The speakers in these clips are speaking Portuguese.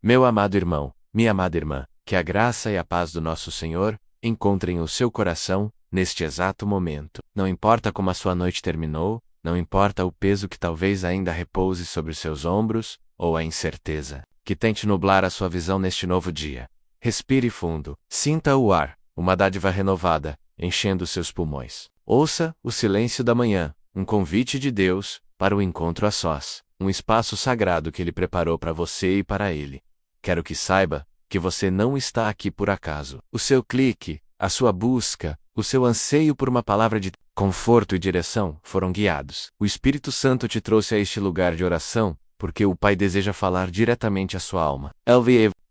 Meu amado irmão, minha amada irmã, que a graça e a paz do nosso Senhor encontrem o seu coração neste exato momento. Não importa como a sua noite terminou, não importa o peso que talvez ainda repouse sobre os seus ombros, ou a incerteza que tente nublar a sua visão neste novo dia. Respire fundo, sinta o ar, uma dádiva renovada, enchendo seus pulmões. Ouça o silêncio da manhã, um convite de Deus para o encontro a sós, um espaço sagrado que Ele preparou para você e para Ele. Quero que saiba que você não está aqui por acaso. O seu clique, a sua busca, o seu anseio por uma palavra de conforto e direção foram guiados. O Espírito Santo te trouxe a este lugar de oração porque o Pai deseja falar diretamente à sua alma.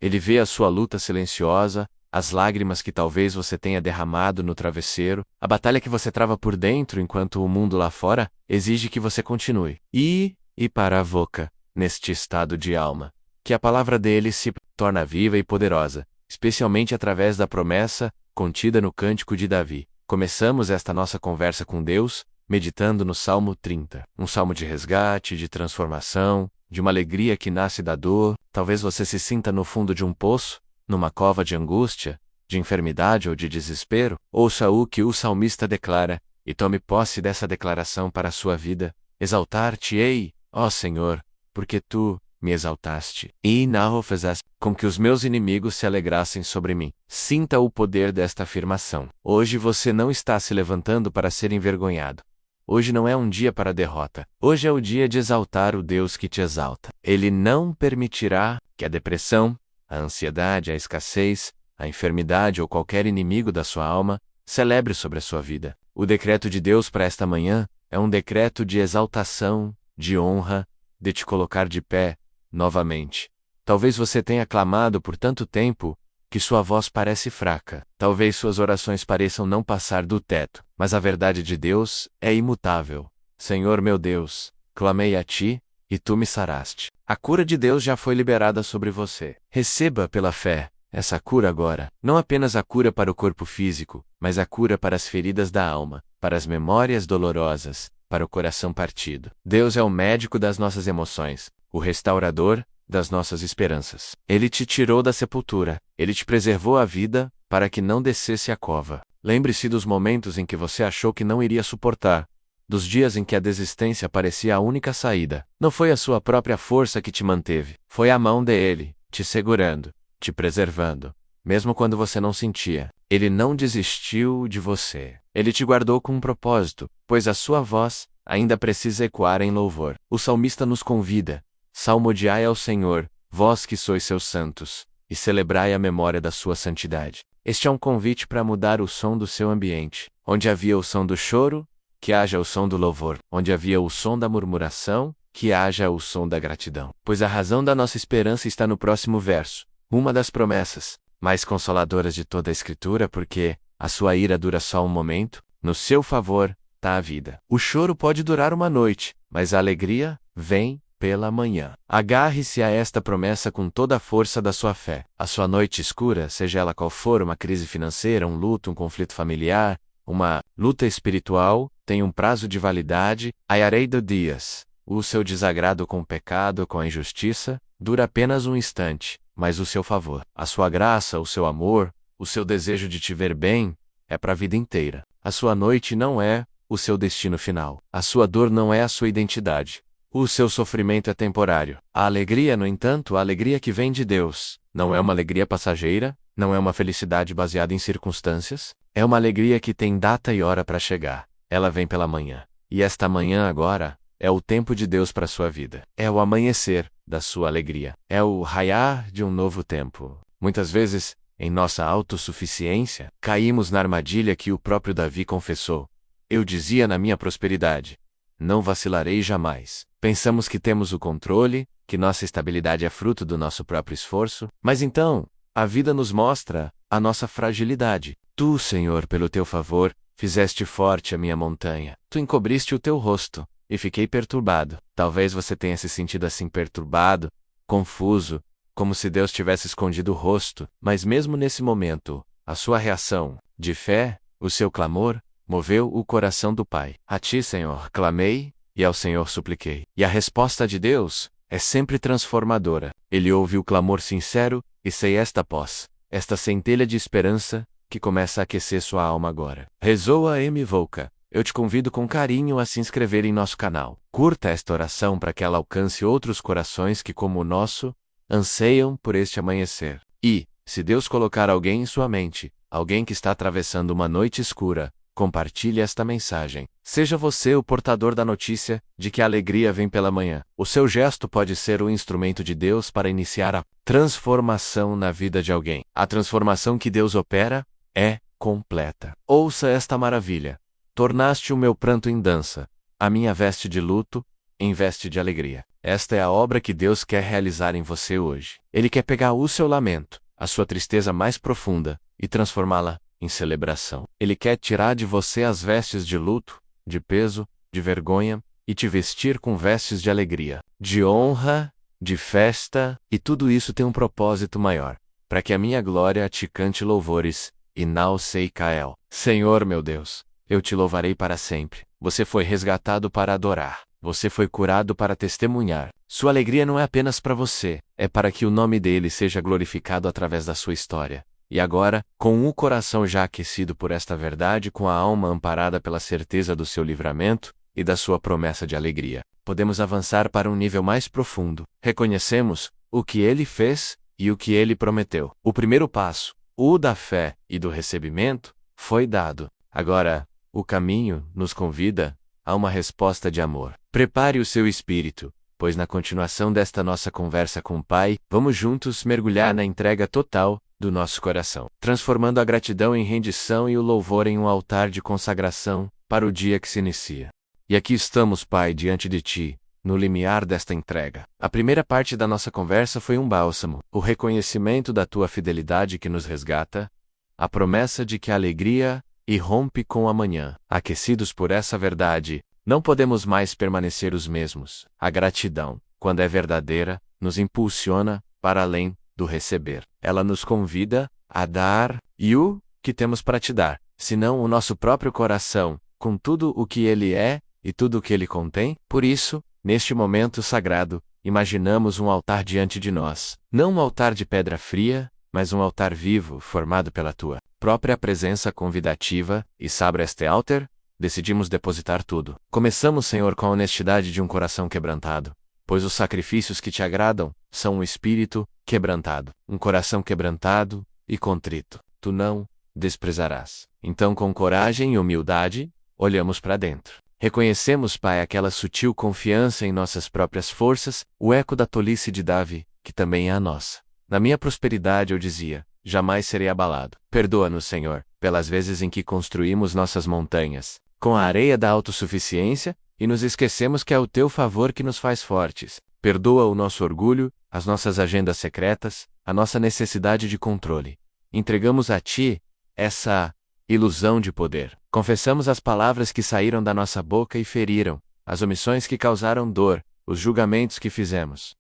Ele vê a sua luta silenciosa, as lágrimas que talvez você tenha derramado no travesseiro, a batalha que você trava por dentro enquanto o mundo lá fora exige que você continue. E para a boca, neste estado de alma, que a palavra dele se torna viva e poderosa, especialmente através da promessa contida no Cântico de Davi. Começamos esta nossa conversa com Deus meditando no Salmo 30, um salmo de resgate, de transformação, de uma alegria que nasce da dor. Talvez você se sinta no fundo de um poço, numa cova de angústia, de enfermidade ou de desespero. Ouça o que o salmista declara, e tome posse dessa declaração para a sua vida. Exaltar-te-ei, ó Senhor, porque tu me exaltaste, e não fizeste com que os meus inimigos se alegrassem sobre mim. Sinta o poder desta afirmação. Hoje você não está se levantando para ser envergonhado. Hoje não é um dia para a derrota. Hoje é o dia de exaltar o Deus que te exalta. Ele não permitirá que a depressão, a ansiedade, a escassez, a enfermidade ou qualquer inimigo da sua alma celebre sobre a sua vida. O decreto de Deus para esta manhã é um decreto de exaltação, de honra, de te colocar de pé novamente. Talvez você tenha clamado por tanto tempo que sua voz parece fraca. Talvez suas orações pareçam não passar do teto. Mas a verdade de Deus é imutável. Senhor meu Deus, clamei a ti, e tu me saraste. A cura de Deus já foi liberada sobre você. Receba pela fé essa cura agora. Não apenas a cura para o corpo físico, mas a cura para as feridas da alma, para as memórias dolorosas, para o coração partido. Deus é o médico das nossas emoções, o restaurador das nossas esperanças. Ele te tirou da sepultura, ele te preservou a vida, para que não descesse a cova. Lembre-se dos momentos em que você achou que não iria suportar, dos dias em que a desistência parecia a única saída. Não foi a sua própria força que te manteve, foi a mão dele, te segurando, te preservando. Mesmo quando você não sentia, ele não desistiu de você. Ele te guardou com um propósito, pois a sua voz ainda precisa ecoar em louvor. O salmista nos convida: salmodiai ao Senhor, vós que sois seus santos, e celebrai a memória da sua santidade. Este é um convite para mudar o som do seu ambiente. Onde havia o som do choro, que haja o som do louvor. Onde havia o som da murmuração, que haja o som da gratidão. Pois a razão da nossa esperança está no próximo verso, uma das promessas mais consoladoras de toda a Escritura, porque a sua ira dura só um momento, no seu favor está a vida. O choro pode durar uma noite, mas a alegria vem pela manhã. Agarre-se a esta promessa com toda a força da sua fé. A sua noite escura, seja ela qual for, uma crise financeira, um luto, um conflito familiar, uma luta espiritual, tem um prazo de validade, aiarei de dias. O seu desagrado com o pecado, com a injustiça, dura apenas um instante, mas o seu favor, a sua graça, o seu amor, o seu desejo de te ver bem, é para a vida inteira. A sua noite não é o seu destino final. A sua dor não é a sua identidade. O seu sofrimento é temporário. A alegria, no entanto, a alegria que vem de Deus, não é uma alegria passageira, não é uma felicidade baseada em circunstâncias, é uma alegria que tem data e hora para chegar. Ela vem pela manhã. E esta manhã agora é o tempo de Deus para a sua vida. É o amanhecer da sua alegria. É o raiar de um novo tempo. Muitas vezes, em nossa autossuficiência, caímos na armadilha que o próprio Davi confessou. Eu dizia na minha prosperidade: não vacilarei jamais. Pensamos que temos o controle, que nossa estabilidade é fruto do nosso próprio esforço, mas então, a vida nos mostra a nossa fragilidade. Tu, Senhor, pelo teu favor, fizeste forte a minha montanha. Tu encobriste o teu rosto, e fiquei perturbado. Talvez você tenha se sentido assim perturbado, confuso, como se Deus tivesse escondido o rosto, mas mesmo nesse momento, a sua reação de fé, o seu clamor, moveu o coração do Pai. A ti, Senhor, clamei, e ao Senhor supliquei. E a resposta de Deus é sempre transformadora. Ele ouve o clamor sincero, e sei esta centelha de esperança, que começa a aquecer sua alma agora. Rezou a M. Volca. Eu te convido com carinho a se inscrever em nosso canal. Curta esta oração para que ela alcance outros corações que, como o nosso, anseiam por este amanhecer. E, se Deus colocar alguém em sua mente, alguém que está atravessando uma noite escura, compartilhe esta mensagem. Seja você o portador da notícia de que a alegria vem pela manhã. O seu gesto pode ser um instrumento de Deus para iniciar a transformação na vida de alguém. A transformação que Deus opera é completa. Ouça esta maravilha. Tornaste o meu pranto em dança, a minha veste de luto em veste de alegria. Esta é a obra que Deus quer realizar em você hoje. Ele quer pegar o seu lamento, a sua tristeza mais profunda, e transformá-la em celebração. Ele quer tirar de você as vestes de luto, de peso, de vergonha, e te vestir com vestes de alegria, de honra, de festa, e tudo isso tem um propósito maior, para que a minha glória te cante louvores, e Nau sei Kael. Senhor meu Deus, eu te louvarei para sempre. Você foi resgatado para adorar. Você foi curado para testemunhar. Sua alegria não é apenas para você, é para que o nome dele seja glorificado através da sua história. E agora, com o coração já aquecido por esta verdade, com a alma amparada pela certeza do seu livramento e da sua promessa de alegria, podemos avançar para um nível mais profundo. Reconhecemos o que ele fez e o que ele prometeu. O primeiro passo, o da fé e do recebimento, foi dado. Agora, o caminho nos convida a uma resposta de amor. Prepare o seu espírito, pois na continuação desta nossa conversa com o Pai, vamos juntos mergulhar na entrega total do nosso coração, transformando a gratidão em rendição e o louvor em um altar de consagração para o dia que se inicia. E aqui estamos, Pai, diante de Ti, no limiar desta entrega. A primeira parte da nossa conversa foi um bálsamo, o reconhecimento da Tua fidelidade que nos resgata, a promessa de que a alegria irrompe com a manhã. Aquecidos por essa verdade, não podemos mais permanecer os mesmos. A gratidão, quando é verdadeira, nos impulsiona para além do receber. Ela nos convida a dar e o que temos para te dar, senão o nosso próprio coração, com tudo o que ele é e tudo o que ele contém. Por isso, neste momento sagrado, imaginamos um altar diante de nós, não um altar de pedra fria, mas um altar vivo, formado pela tua própria presença convidativa, e sobre este altar, decidimos depositar tudo. Começamos, Senhor, com a honestidade de um coração quebrantado, pois os sacrifícios que te agradam são um espírito quebrantado, um coração quebrantado e contrito. Tu não desprezarás. Então, com coragem e humildade, olhamos para dentro. Reconhecemos, Pai, aquela sutil confiança em nossas próprias forças, o eco da tolice de Davi, que também é a nossa. Na minha prosperidade eu dizia, jamais serei abalado. Perdoa-nos, Senhor, pelas vezes em que construímos nossas montanhas com a areia da autossuficiência e nos esquecemos que é o teu favor que nos faz fortes. Perdoa o nosso orgulho, as nossas agendas secretas, a nossa necessidade de controle. Entregamos a Ti essa ilusão de poder. Confessamos as palavras que saíram da nossa boca e feriram, as omissões que causaram dor, os julgamentos que fizemos.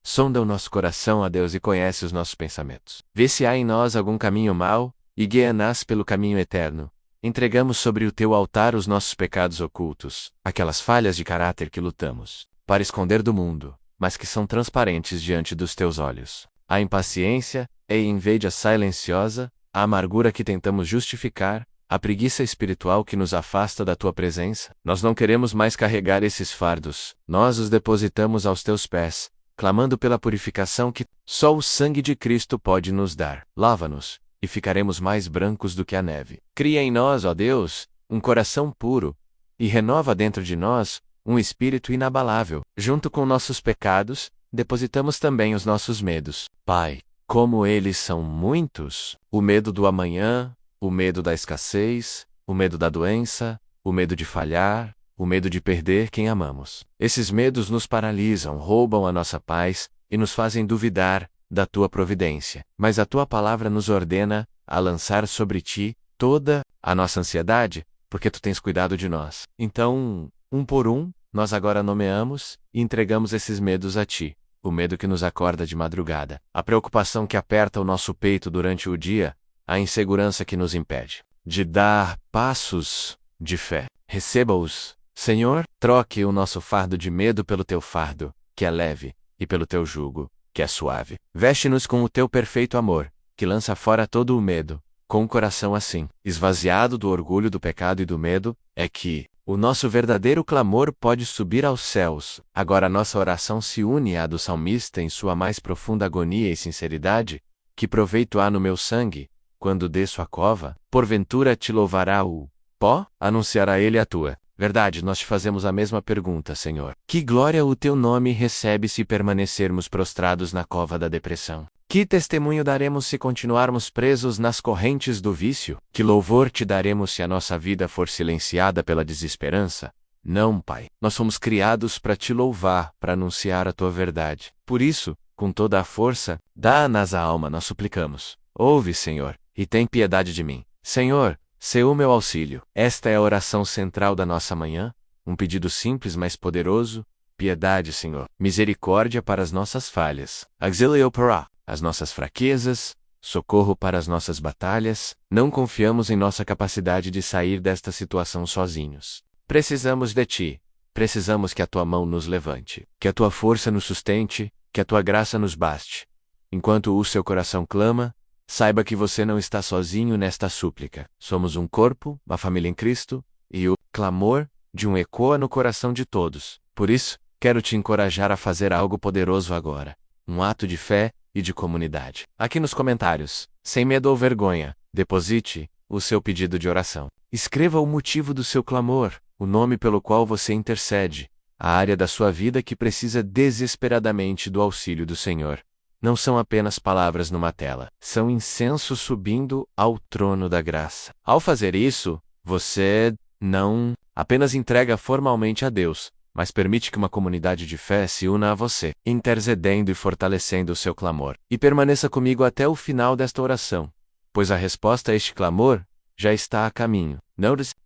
Sonda o nosso coração a Deus e conhece os nossos pensamentos. Vê se há em nós algum caminho mau, e guia-nos pelo caminho eterno. Entregamos sobre o teu altar os nossos pecados ocultos, aquelas falhas de caráter que lutamos para esconder do mundo, mas que são transparentes diante dos teus olhos. A impaciência e inveja silenciosa, a amargura que tentamos justificar, a preguiça espiritual que nos afasta da tua presença. Nós não queremos mais carregar esses fardos, nós os depositamos aos teus pés, clamando pela purificação que só o sangue de Cristo pode nos dar. Lava-nos, e ficaremos mais brancos do que a neve. Cria em nós, ó Deus, um coração puro, e renova dentro de nós um espírito inabalável. Junto com nossos pecados, depositamos também os nossos medos. Pai, como eles são muitos, o medo do amanhã, o medo da escassez, o medo da doença, o medo de falhar, o medo de perder quem amamos. Esses medos nos paralisam, roubam a nossa paz e nos fazem duvidar da tua providência. Mas a tua palavra nos ordena a lançar sobre ti toda a nossa ansiedade, porque tu tens cuidado de nós. Então, um por um, nós agora nomeamos e entregamos esses medos a ti. O medo que nos acorda de madrugada, a preocupação que aperta o nosso peito durante o dia, a insegurança que nos impede de dar passos de fé. Receba-os, Senhor, troque o nosso fardo de medo pelo teu fardo, que é leve, e pelo teu jugo, que é suave. Veste-nos com o teu perfeito amor, que lança fora todo o medo. Com um coração assim, esvaziado do orgulho do pecado e do medo, é que o nosso verdadeiro clamor pode subir aos céus. Agora nossa oração se une à do salmista em sua mais profunda agonia e sinceridade. Que proveito há no meu sangue, quando desço a cova? Porventura te louvará o pó? Anunciará ele a tua verdade. Nós te fazemos a mesma pergunta, Senhor. Que glória o teu nome recebe se permanecermos prostrados na cova da depressão? Que testemunho daremos se continuarmos presos nas correntes do vício? Que louvor te daremos se a nossa vida for silenciada pela desesperança? Não, Pai. Nós fomos criados para te louvar, para anunciar a tua verdade. Por isso, com toda a força, dá-nas a alma, nós suplicamos. Ouve, Senhor, e tem piedade de mim. Senhor, sê o meu auxílio. Esta é a oração central da nossa manhã, um pedido simples, mas poderoso. Piedade, Senhor. Misericórdia para as nossas falhas. Auxílio para as nossas fraquezas, socorro para as nossas batalhas. Não confiamos em nossa capacidade de sair desta situação sozinhos. Precisamos de Ti. Precisamos que a Tua mão nos levante, que a Tua força nos sustente, que a Tua graça nos baste. Enquanto o seu coração clama, saiba que você não está sozinho nesta súplica. Somos um corpo, uma família em Cristo, e o clamor de um ecoa no coração de todos. Por isso, quero te encorajar a fazer algo poderoso agora. Um ato de fé e de comunidade. Aqui nos comentários, sem medo ou vergonha, deposite o seu pedido de oração. Escreva o motivo do seu clamor, o nome pelo qual você intercede, a área da sua vida que precisa desesperadamente do auxílio do Senhor. Não são apenas palavras numa tela, são incenso subindo ao trono da graça. Ao fazer isso, você não apenas entrega formalmente a Deus, mas permite que uma comunidade de fé se una a você, intercedendo e fortalecendo o seu clamor. E permaneça comigo até o final desta oração, pois a resposta a este clamor já está a caminho.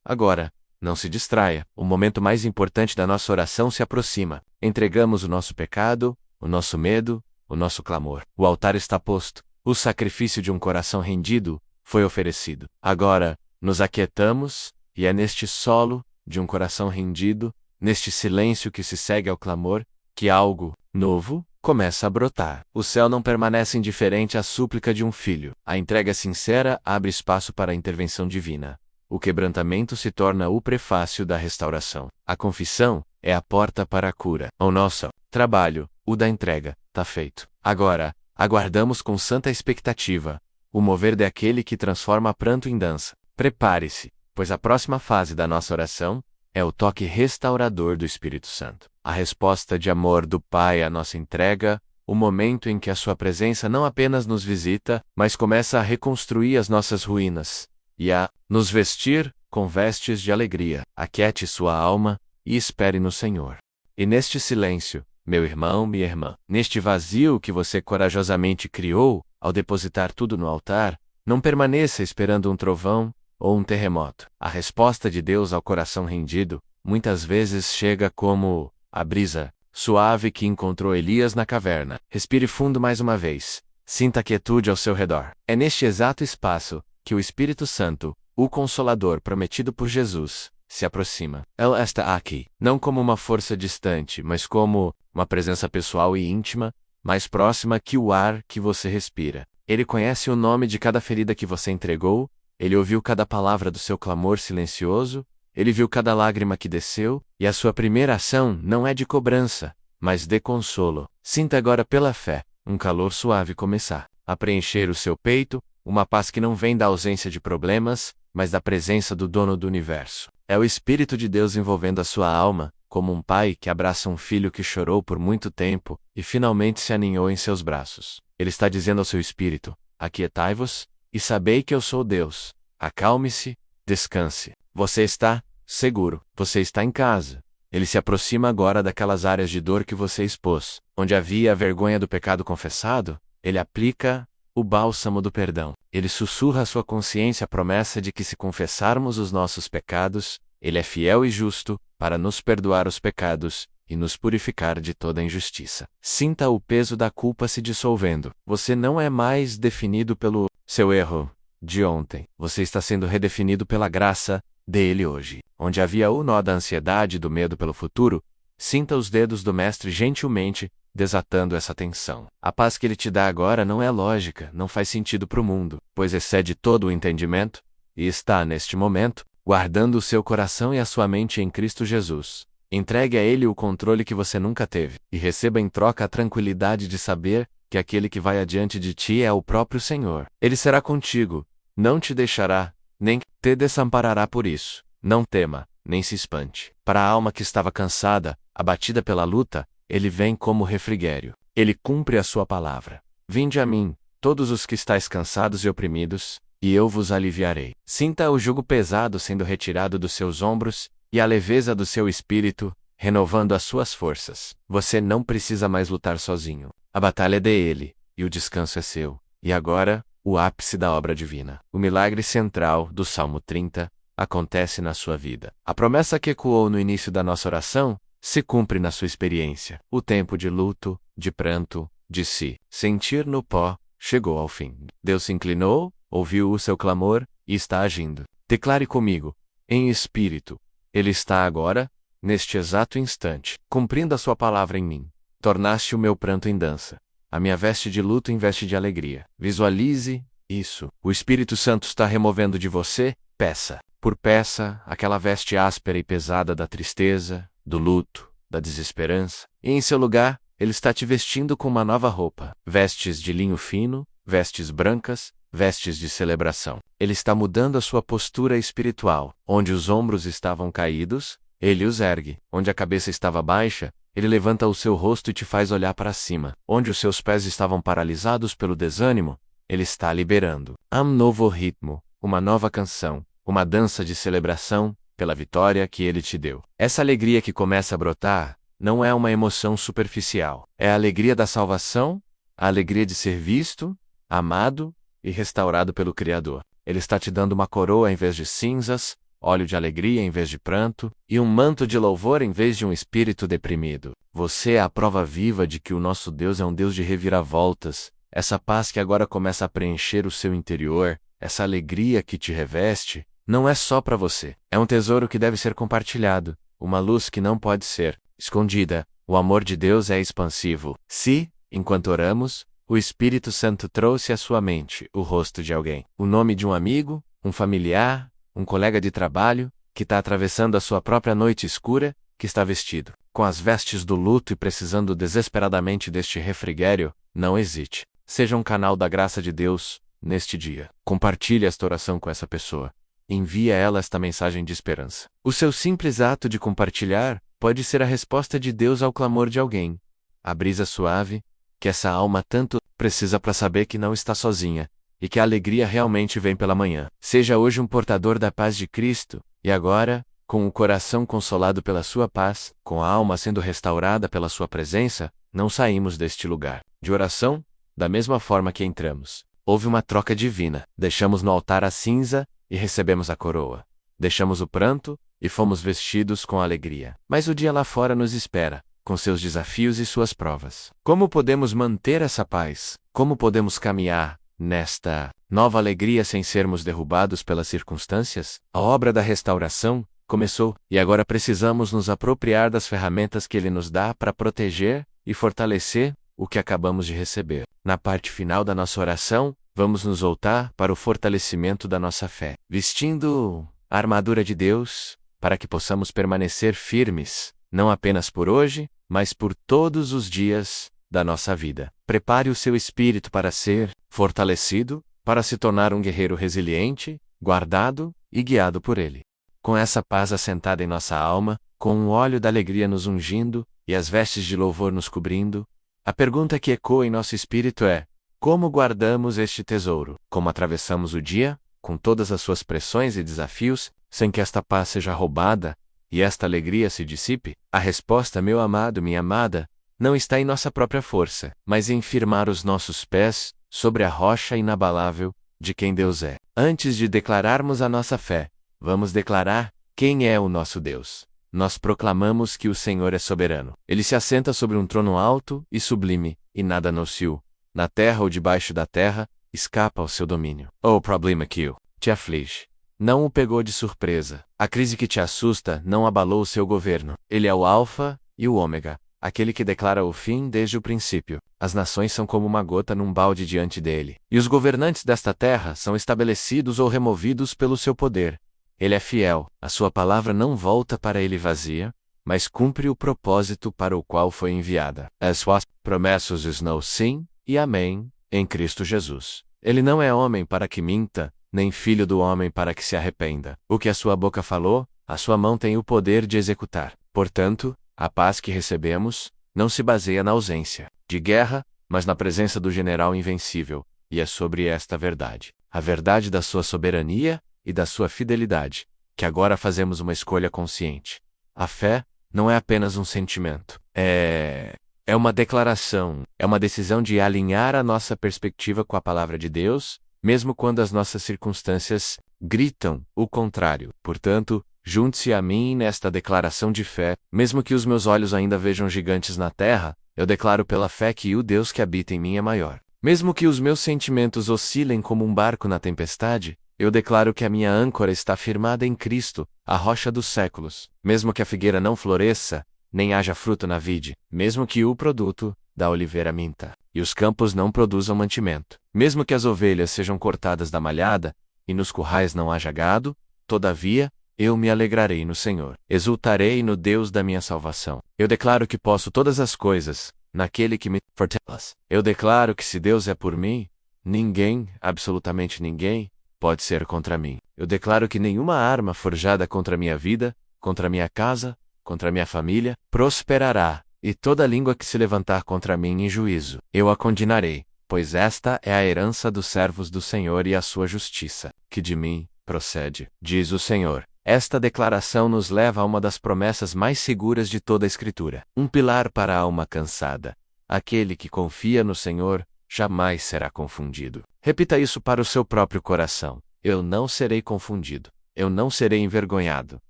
Agora, não se distraia, o momento mais importante da nossa oração se aproxima. Entregamos o nosso pecado, o nosso medo, o nosso clamor. O altar está posto, o sacrifício de um coração rendido foi oferecido. Agora, nos aquietamos, e é neste solo de um coração rendido, neste silêncio que se segue ao clamor, que algo novo começa a brotar. O céu não permanece indiferente à súplica de um filho. A entrega sincera abre espaço para a intervenção divina. O quebrantamento se torna o prefácio da restauração. A confissão é a porta para a cura. O nosso trabalho, o da entrega, está feito. Agora, aguardamos com santa expectativa o mover daquele que transforma pranto em dança. Prepare-se, pois a próxima fase da nossa oração é o toque restaurador do Espírito Santo. A resposta de amor do Pai à nossa entrega, o momento em que a sua presença não apenas nos visita, mas começa a reconstruir as nossas ruínas e a nos vestir com vestes de alegria. Aquiete sua alma e espere no Senhor. E neste silêncio, meu irmão, minha irmã, neste vazio que você corajosamente criou, ao depositar tudo no altar, não permaneça esperando um trovão ou um terremoto. A resposta de Deus ao coração rendido, muitas vezes chega como a brisa suave que encontrou Elias na caverna. Respire fundo mais uma vez. Sinta a quietude ao seu redor. É neste exato espaço que o Espírito Santo, o Consolador prometido por Jesus, se aproxima. Ele está aqui, não como uma força distante, mas como uma presença pessoal e íntima, mais próxima que o ar que você respira. Ele conhece o nome de cada ferida que você entregou, ele ouviu cada palavra do seu clamor silencioso, ele viu cada lágrima que desceu, e a sua primeira ação não é de cobrança, mas de consolo. Sinta agora pela fé um calor suave começar a preencher o seu peito, uma paz que não vem da ausência de problemas, mas da presença do dono do universo. É o Espírito de Deus envolvendo a sua alma, como um pai que abraça um filho que chorou por muito tempo e finalmente se aninhou em seus braços. Ele está dizendo ao seu espírito: aquietai-vos e sabei que eu sou Deus. Acalme-se, descanse. Você está seguro, você está em casa. Ele se aproxima agora daquelas áreas de dor que você expôs. Onde havia a vergonha do pecado confessado, ele aplica o bálsamo do perdão. Ele sussurra à sua consciência a promessa de que se confessarmos os nossos pecados, ele é fiel e justo para nos perdoar os pecados e nos purificar de toda injustiça. Sinta o peso da culpa se dissolvendo. Você não é mais definido pelo seu erro de ontem. Você está sendo redefinido pela graça dele hoje. Onde havia o nó da ansiedade e do medo pelo futuro, Sinta os dedos do mestre gentilmente, desatando essa tensão. A paz que ele te dá agora não é lógica, não faz sentido para o mundo, pois excede todo o entendimento, e está, neste momento, guardando o seu coração e a sua mente em Cristo Jesus. Entregue a Ele o controle que você nunca teve, e receba em troca a tranquilidade de saber que aquele que vai adiante de ti é o próprio Senhor. Ele será contigo, não te deixará, nem te desamparará por isso. Não tema, nem se espante. Para a alma que estava cansada, abatida pela luta, Ele vem como refrigério. Ele cumpre a sua palavra. Vinde a mim, todos os que estáis cansados e oprimidos, e eu vos aliviarei. Sinta o jugo pesado sendo retirado dos seus ombros, e a leveza do seu espírito, renovando as suas forças. Você não precisa mais lutar sozinho. A batalha é dele, e o descanso é seu. E agora, o ápice da obra divina. O milagre central do Salmo 30 acontece na sua vida. A promessa que ecoou no início da nossa oração se cumpre na sua experiência. O tempo de luto, de pranto, de se sentir no pó, chegou ao fim. Deus se inclinou, ouviu o seu clamor e está agindo. Declare comigo, em espírito, Ele está agora, neste exato instante, cumprindo a sua palavra em mim. Tornaste o meu pranto em dança, a minha veste de luto em veste de alegria. Visualize isso. O Espírito Santo está removendo de você, peça por peça, aquela veste áspera e pesada da tristeza, do luto, da desesperança, e em seu lugar, Ele está te vestindo com uma nova roupa, vestes de linho fino, vestes brancas, vestes de celebração. Ele está mudando a sua postura espiritual. Onde os ombros estavam caídos, Ele os ergue. Onde a cabeça estava baixa, Ele levanta o seu rosto e te faz olhar para cima. Onde os seus pés estavam paralisados pelo desânimo, Ele está liberando. Há um novo ritmo, uma nova canção, uma dança de celebração, pela vitória que Ele te deu. Essa alegria que começa a brotar, não é uma emoção superficial. É a alegria da salvação, a alegria de ser visto, amado e restaurado pelo Criador. Ele está te dando uma coroa em vez de cinzas, óleo de alegria em vez de pranto, e um manto de louvor em vez de um espírito deprimido. Você é a prova viva de que o nosso Deus é um Deus de reviravoltas. Essa paz que agora começa a preencher o seu interior, essa alegria que te reveste, não é só para você. É um tesouro que deve ser compartilhado, uma luz que não pode ser escondida. O amor de Deus é expansivo. Se, enquanto oramos, o Espírito Santo trouxe à sua mente o rosto de alguém, o nome de um amigo, um familiar, um colega de trabalho, que está atravessando a sua própria noite escura, que está vestido com as vestes do luto e precisando desesperadamente deste refrigério, não hesite. Seja um canal da graça de Deus, neste dia. Compartilhe esta oração com essa pessoa. Envie a ela esta mensagem de esperança. O seu simples ato de compartilhar pode ser a resposta de Deus ao clamor de alguém. A brisa suave, que essa alma tanto precisa para saber que não está sozinha, e que a alegria realmente vem pela manhã. Seja hoje um portador da paz de Cristo, e agora, com o coração consolado pela sua paz, com a alma sendo restaurada pela sua presença, não saímos deste lugar de oração, da mesma forma que entramos. Houve uma troca divina. Deixamos no altar a cinza, e recebemos a coroa. Deixamos o pranto, e fomos vestidos com alegria. Mas o dia lá fora nos espera, com seus desafios e suas provas. Como podemos manter essa paz? Como podemos caminhar nesta nova alegria sem sermos derrubados pelas circunstâncias? A obra da restauração começou, e agora precisamos nos apropriar das ferramentas que Ele nos dá para proteger e fortalecer o que acabamos de receber. Na parte final da nossa oração, vamos nos voltar para o fortalecimento da nossa fé, vestindo a armadura de Deus, para que possamos permanecer firmes, não apenas por hoje, mas por todos os dias da nossa vida. Prepare o seu espírito para ser fortalecido, para se tornar um guerreiro resiliente, guardado e guiado por Ele. Com essa paz assentada em nossa alma, com o óleo da alegria nos ungindo e as vestes de louvor nos cobrindo, a pergunta que ecoa em nosso espírito é: como guardamos este tesouro? Como atravessamos o dia, com todas as suas pressões e desafios, sem que esta paz seja roubada e esta alegria se dissipe? A resposta, meu amado, minha amada, não está em nossa própria força, mas em firmar os nossos pés sobre a rocha inabalável de quem Deus é. Antes de declararmos a nossa fé, vamos declarar quem é o nosso Deus. Nós proclamamos que o Senhor é soberano. Ele se assenta sobre um trono alto e sublime, e nada no céu, na terra ou debaixo da terra, escapa ao seu domínio. O problema que te aflige não o pegou de surpresa. A crise que te assusta não abalou o seu governo. Ele é o Alfa e o Ômega, aquele que declara o fim desde o princípio. As nações são como uma gota num balde diante dele. E os governantes desta terra são estabelecidos ou removidos pelo seu poder. Ele é fiel, a sua palavra não volta para ele vazia, mas cumpre o propósito para o qual foi enviada. As suas promessas são sim e amém, em Cristo Jesus. Ele não é homem para que minta, nem filho do homem para que se arrependa. O que a sua boca falou, a sua mão tem o poder de executar. Portanto, a paz que recebemos não se baseia na ausência de guerra, mas na presença do general invencível, e é sobre esta verdade, a verdade da sua soberania e da sua fidelidade, que agora fazemos uma escolha consciente. A fé não é apenas um sentimento. É uma declaração, é uma decisão de alinhar a nossa perspectiva com a palavra de Deus, mesmo quando as nossas circunstâncias gritam o contrário. Portanto, junte-se a mim nesta declaração de fé, mesmo que os meus olhos ainda vejam gigantes na terra, eu declaro pela fé que o Deus que habita em mim é maior. Mesmo que os meus sentimentos oscilem como um barco na tempestade, eu declaro que a minha âncora está firmada em Cristo, a rocha dos séculos. Mesmo que a figueira não floresça, nem haja fruto na vide, mesmo que o produto da oliveira minta, e os campos não produzam mantimento, mesmo que as ovelhas sejam cortadas da malhada, e nos currais não haja gado, todavia, eu me alegrarei no Senhor, exultarei no Deus da minha salvação. Eu declaro que posso todas as coisas, naquele que me fortalece. Eu declaro que se Deus é por mim, ninguém, absolutamente ninguém, pode ser contra mim. Eu declaro que nenhuma arma forjada contra minha vida, contra minha casa, contra minha família, prosperará, e toda língua que se levantar contra mim em juízo, eu a condenarei, pois esta é a herança dos servos do Senhor e a sua justiça, que de mim procede, diz o Senhor. Esta declaração nos leva a uma das promessas mais seguras de toda a Escritura. Um pilar para a alma cansada. Aquele que confia no Senhor jamais será confundido. Repita isso para o seu próprio coração. Eu não serei confundido. Eu não serei envergonhado.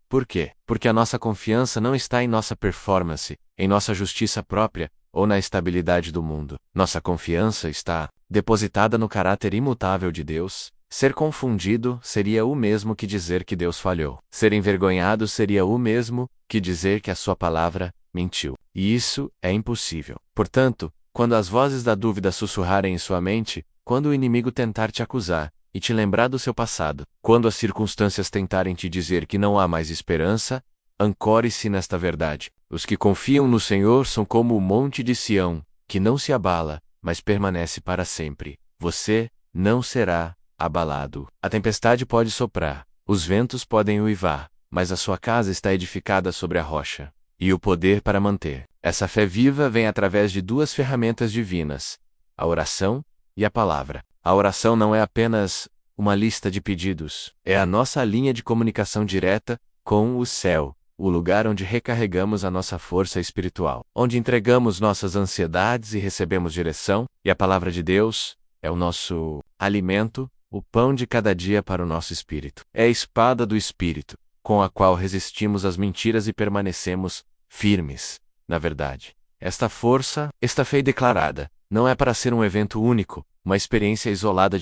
Por quê? Porque a nossa confiança não está em nossa performance, em nossa justiça própria, ou na estabilidade do mundo. Nossa confiança está depositada no caráter imutável de Deus. Ser confundido seria o mesmo que dizer que Deus falhou. Ser envergonhado seria o mesmo que dizer que a sua palavra mentiu. E isso é impossível. Portanto, quando as vozes da dúvida sussurrarem em sua mente, quando o inimigo tentar te acusar e te lembrar do seu passado, quando as circunstâncias tentarem te dizer que não há mais esperança, ancore-se nesta verdade. Os que confiam no Senhor são como o monte de Sião, que não se abala, mas permanece para sempre. Você não será abalado. A tempestade pode soprar, os ventos podem uivar, mas a sua casa está edificada sobre a rocha. E o poder para manter essa fé viva vem através de duas ferramentas divinas: a oração e a palavra. A oração não é apenas uma lista de pedidos, é a nossa linha de comunicação direta com o céu, o lugar onde recarregamos a nossa força espiritual, onde entregamos nossas ansiedades e recebemos direção, e a palavra de Deus é o nosso alimento, o pão de cada dia para o nosso espírito. É a espada do espírito, com a qual resistimos às mentiras e permanecemos firmes na verdade. Esta força, esta fé declarada, não é para ser um evento único, uma experiência isolada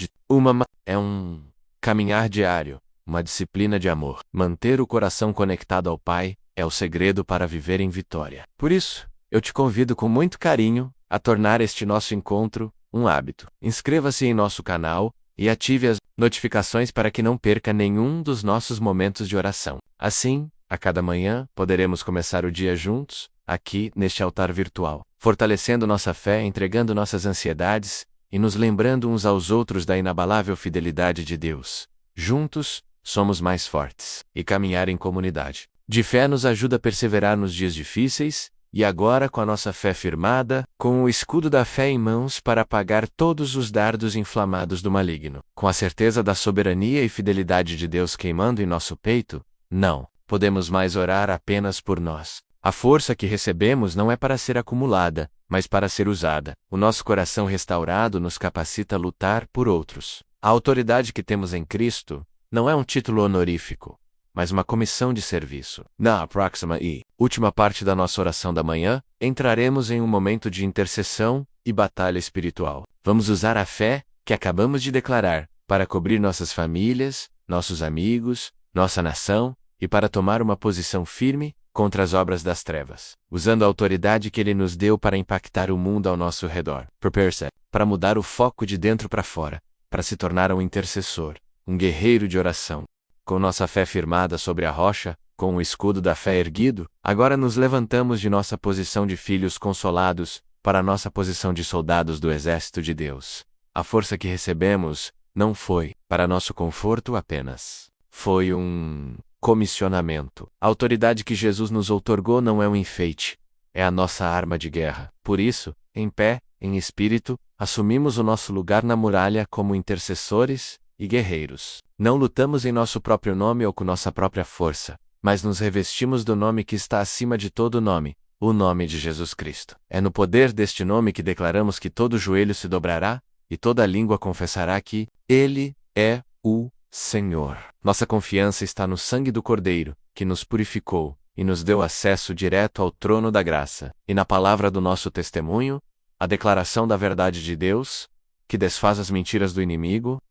é um caminhar diário, uma disciplina de amor. Manter o coração conectado ao Pai é o segredo para viver em vitória. Por isso, eu te convido com muito carinho a tornar este nosso encontro um hábito. Inscreva-se em nosso canal e ative as notificações para que não perca nenhum dos nossos momentos de oração. Assim, a cada manhã, poderemos começar o dia juntos, aqui neste altar virtual, fortalecendo nossa fé, entregando nossas ansiedades e nos lembrando uns aos outros da inabalável fidelidade de Deus. Juntos, somos mais fortes. E caminhar em comunidade de fé nos ajuda a perseverar nos dias difíceis, e agora com a nossa fé firmada, com o escudo da fé em mãos para apagar todos os dardos inflamados do maligno, com a certeza da soberania e fidelidade de Deus queimando em nosso peito, não podemos mais orar apenas por nós. A força que recebemos não é para ser acumulada, mas para ser usada. O nosso coração restaurado nos capacita a lutar por outros. A autoridade que temos em Cristo não é um título honorífico, mas uma comissão de serviço. Na próxima e última parte da nossa oração da manhã, entraremos em um momento de intercessão e batalha espiritual. Vamos usar a fé que acabamos de declarar para cobrir nossas famílias, nossos amigos, nossa nação e para tomar uma posição firme contra as obras das trevas, usando a autoridade que Ele nos deu para impactar o mundo ao nosso redor. Prepare-se para mudar o foco de dentro para fora, para se tornar um intercessor, um guerreiro de oração. Com nossa fé firmada sobre a rocha, com o escudo da fé erguido, agora nos levantamos de nossa posição de filhos consolados para a nossa posição de soldados do exército de Deus. A força que recebemos não foi para nosso conforto apenas. Foi um comissionamento. A autoridade que Jesus nos outorgou não é um enfeite, é a nossa arma de guerra. Por isso, em pé, em espírito, assumimos o nosso lugar na muralha como intercessores e guerreiros. Não lutamos em nosso próprio nome ou com nossa própria força, mas nos revestimos do nome que está acima de todo nome, o nome de Jesus Cristo. É no poder deste nome que declaramos que todo joelho se dobrará e toda língua confessará que Ele é o Senhor. Nossa confiança está no sangue do Cordeiro, que nos purificou e nos deu acesso direto ao trono da graça, e na palavra do nosso testemunho, a declaração da verdade de Deus, que desfaz as mentiras do inimigo,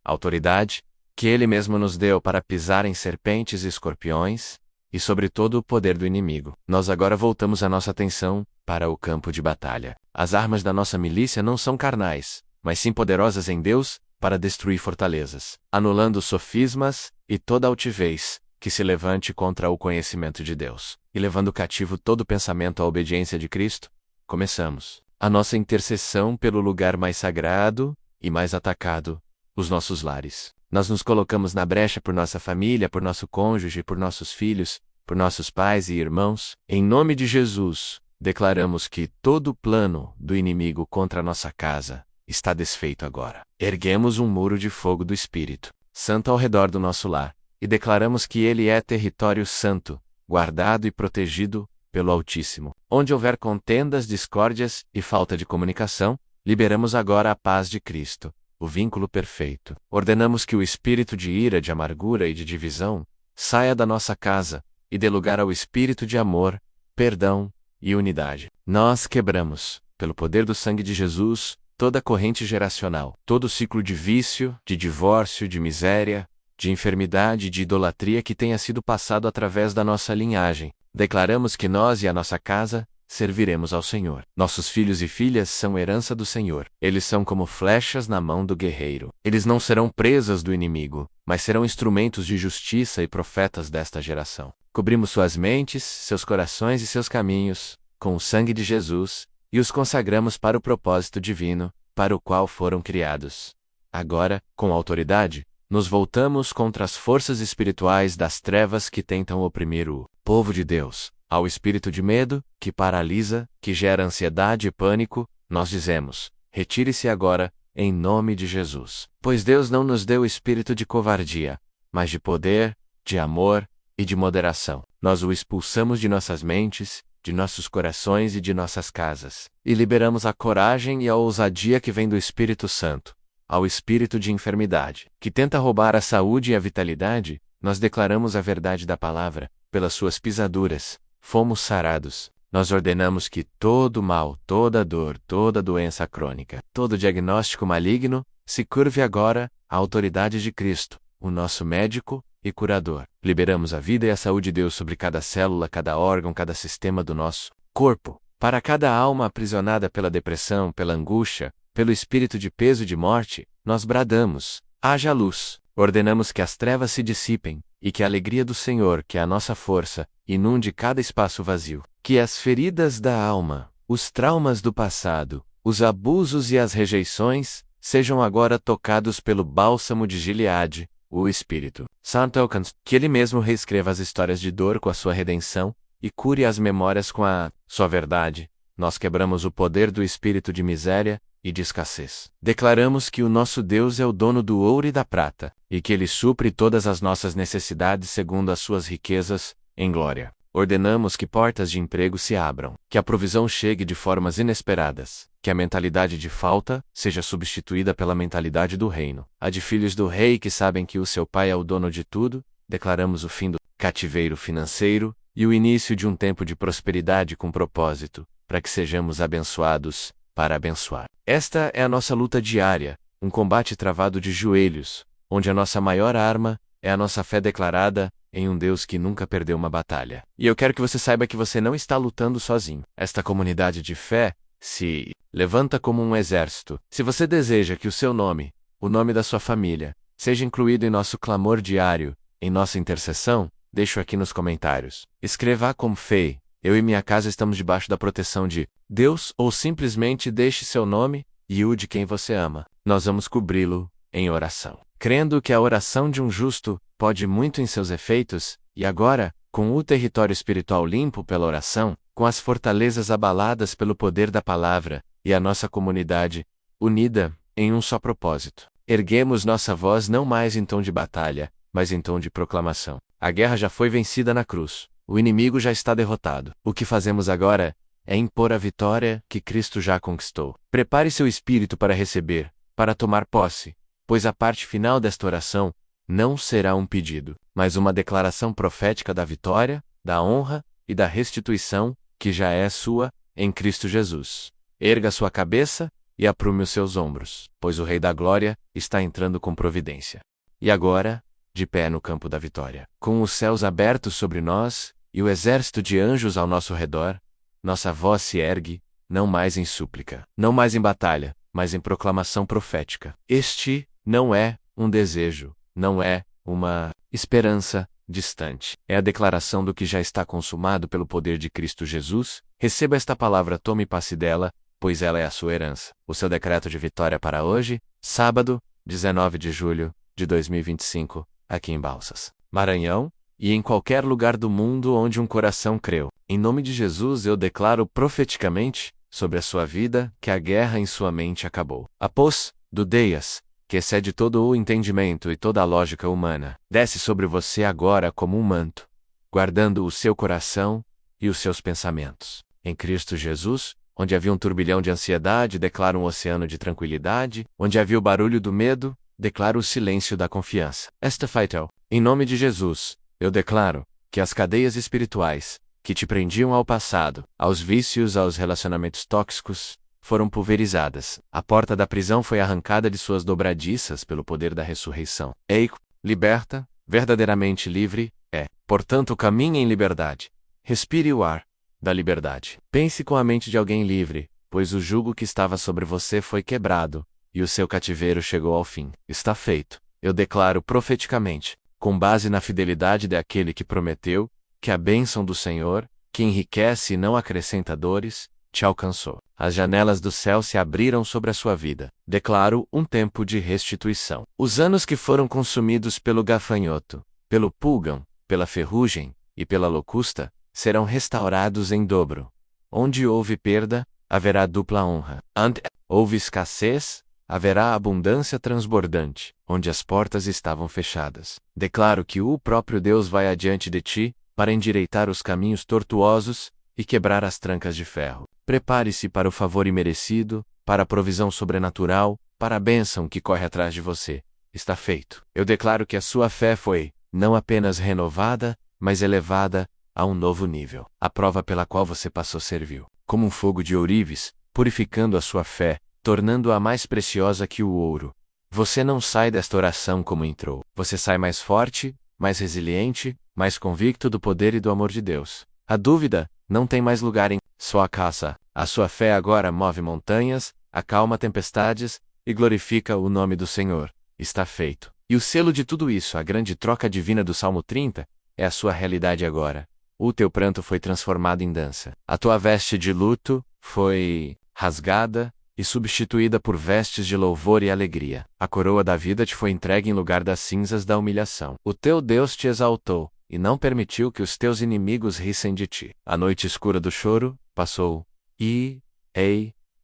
autoridade, que Ele mesmo nos deu para pisar em serpentes e escorpiões, e sobre todo o poder do inimigo. Nós agora voltamos a nossa atenção para o campo de batalha. As armas da nossa milícia não são carnais, mas sim poderosas em Deus, para destruir fortalezas, anulando sofismas e toda altivez que se levante contra o conhecimento de Deus, e levando cativo todo pensamento à obediência de Cristo. Começamos a nossa intercessão pelo lugar mais sagrado e mais atacado, os nossos lares. Nós nos colocamos na brecha por nossa família, por nosso cônjuge, por nossos filhos, por nossos pais e irmãos. Em nome de Jesus, declaramos que todo o plano do inimigo contra a nossa casa está desfeito agora. Erguemos um muro de fogo do Espírito Santo ao redor do nosso lar, e declaramos que ele é território santo, guardado e protegido pelo Altíssimo. Onde houver contendas, discórdias e falta de comunicação, liberamos agora a paz de Cristo, o vínculo perfeito. Ordenamos que o espírito de ira, de amargura e de divisão saia da nossa casa e dê lugar ao espírito de amor, perdão e unidade. Nós quebramos, pelo poder do sangue de Jesus, toda corrente geracional, todo ciclo de vício, de divórcio, de miséria, de enfermidade e de idolatria que tenha sido passado através da nossa linhagem. Declaramos que nós e a nossa casa serviremos ao Senhor. Nossos filhos e filhas são herança do Senhor. Eles são como flechas na mão do guerreiro. Eles não serão presas do inimigo, mas serão instrumentos de justiça e profetas desta geração. Cobrimos suas mentes, seus corações e seus caminhos com o sangue de Jesus, e os consagramos para o propósito divino, para o qual foram criados. Agora, com autoridade, nos voltamos contra as forças espirituais das trevas que tentam oprimir o povo de Deus. Ao espírito de medo, que paralisa, que gera ansiedade e pânico, nós dizemos: retire-se agora, em nome de Jesus. Pois Deus não nos deu espírito de covardia, mas de poder, de amor e de moderação. Nós o expulsamos de nossas mentes, de nossos corações e de nossas casas, e liberamos a coragem e a ousadia que vem do Espírito Santo. Ao espírito de enfermidade, que tenta roubar a saúde e a vitalidade, nós declaramos a verdade da palavra: pelas suas pisaduras fomos sarados. Nós ordenamos que todo mal, toda dor, toda doença crônica, todo diagnóstico maligno, se curve agora à autoridade de Cristo, o nosso médico e curador. Liberamos a vida e a saúde de Deus sobre cada célula, cada órgão, cada sistema do nosso corpo. Para cada alma aprisionada pela depressão, pela angústia, pelo espírito de peso e de morte, nós bradamos: haja luz. Ordenamos que as trevas se dissipem, e que a alegria do Senhor, que é a nossa força, inunde cada espaço vazio. Que as feridas da alma, os traumas do passado, os abusos e as rejeições, sejam agora tocados pelo bálsamo de Gileade, o Espírito Santo. Que Ele mesmo reescreva as histórias de dor com a sua redenção, e cure as memórias com a sua verdade. Nós quebramos o poder do espírito de miséria e de escassez. Declaramos que o nosso Deus é o dono do ouro e da prata, e que Ele supre todas as nossas necessidades segundo as suas riquezas, em glória. Ordenamos que portas de emprego se abram, que a provisão chegue de formas inesperadas, que a mentalidade de falta seja substituída pela mentalidade do reino, a de filhos do rei que sabem que o seu pai é o dono de tudo. Declaramos o fim do cativeiro financeiro e o início de um tempo de prosperidade com propósito, para que sejamos abençoados para abençoar. Esta é a nossa luta diária, um combate travado de joelhos, onde a nossa maior arma é a nossa fé declarada em um Deus que nunca perdeu uma batalha. E eu quero que você saiba que você não está lutando sozinho. Esta comunidade de fé se levanta como um exército. Se você deseja que o seu nome, o nome da sua família, seja incluído em nosso clamor diário, em nossa intercessão, deixe aqui nos comentários. Escreva com fé: eu e minha casa estamos debaixo da proteção de Deus, ou simplesmente deixe seu nome e o de quem você ama. Nós vamos cobri-lo em oração. Crendo que a oração de um justo pode muito em seus efeitos, e agora, com o território espiritual limpo pela oração, com as fortalezas abaladas pelo poder da palavra, e a nossa comunidade unida em um só propósito, erguemos nossa voz não mais em tom de batalha, mas em tom de proclamação. A guerra já foi vencida na cruz. O inimigo já está derrotado. O que fazemos agora é impor a vitória que Cristo já conquistou. Prepare seu espírito para receber, para tomar posse, pois a parte final desta oração não será um pedido, mas uma declaração profética da vitória, da honra e da restituição que já é sua em Cristo Jesus. Erga sua cabeça e aprume os seus ombros, pois o Rei da Glória está entrando com providência. E agora, de pé no campo da vitória, com os céus abertos sobre nós e o exército de anjos ao nosso redor, nossa voz se ergue, não mais em súplica, não mais em batalha, mas em proclamação profética. Este não é um desejo, não é uma esperança distante. É a declaração do que já está consumado pelo poder de Cristo Jesus. Receba esta palavra, tome posse dela, pois ela é a sua herança. O seu decreto de vitória para hoje, sábado, 19 de julho de 2025, aqui em Balsas, Maranhão, e em qualquer lugar do mundo onde um coração creu. Em nome de Jesus eu declaro profeticamente sobre a sua vida que a guerra em sua mente acabou. A paz do Deus, que excede todo o entendimento e toda a lógica humana, desce sobre você agora como um manto, guardando o seu coração e os seus pensamentos. Em Cristo Jesus, onde havia um turbilhão de ansiedade, declara um oceano de tranquilidade, onde havia o barulho do medo, declara o silêncio da confiança. Esta faitel. Em nome de Jesus, eu declaro que as cadeias espirituais que te prendiam ao passado, aos vícios, aos relacionamentos tóxicos, foram pulverizadas. A porta da prisão foi arrancada de suas dobradiças pelo poder da ressurreição. Eico, liberta, verdadeiramente livre, é. Portanto, caminhe em liberdade. Respire o ar da liberdade. Pense com a mente de alguém livre, pois o jugo que estava sobre você foi quebrado, e o seu cativeiro chegou ao fim. Está feito. Eu declaro profeticamente, com base na fidelidade daquele que prometeu, que a bênção do Senhor, que enriquece e não acrescenta dores, te alcançou. As janelas do céu se abriram sobre a sua vida. Declaro um tempo de restituição. Os anos que foram consumidos pelo gafanhoto, pelo pulgão, pela ferrugem e pela locusta, serão restaurados em dobro. Onde houve perda, haverá dupla honra. Onde houve escassez, haverá abundância transbordante. Onde as portas estavam fechadas, declaro que o próprio Deus vai adiante de ti, para endireitar os caminhos tortuosos e quebrar as trancas de ferro. Prepare-se para o favor imerecido, para a provisão sobrenatural, para a bênção que corre atrás de você. Está feito. Eu declaro que a sua fé foi, não apenas renovada, mas elevada a um novo nível. A prova pela qual você passou serviu como um fogo de ourives, purificando a sua fé, tornando-a mais preciosa que o ouro. Você não sai desta oração como entrou. Você sai mais forte, mais resiliente, mais convicto do poder e do amor de Deus. A dúvida não tem mais lugar em sua casa. A sua fé agora move montanhas, acalma tempestades e glorifica o nome do Senhor. Está feito. E o selo de tudo isso, a grande troca divina do Salmo 30, é a sua realidade agora. O teu pranto foi transformado em dança. A tua veste de luto foi rasgada e substituída por vestes de louvor e alegria. A coroa da vida te foi entregue em lugar das cinzas da humilhação. O teu Deus te exaltou, e não permitiu que os teus inimigos rissem de ti. A noite escura do choro passou, e,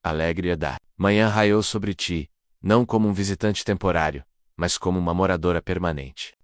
alegre da manhã raiou sobre ti, não como um visitante temporário, mas como uma moradora permanente.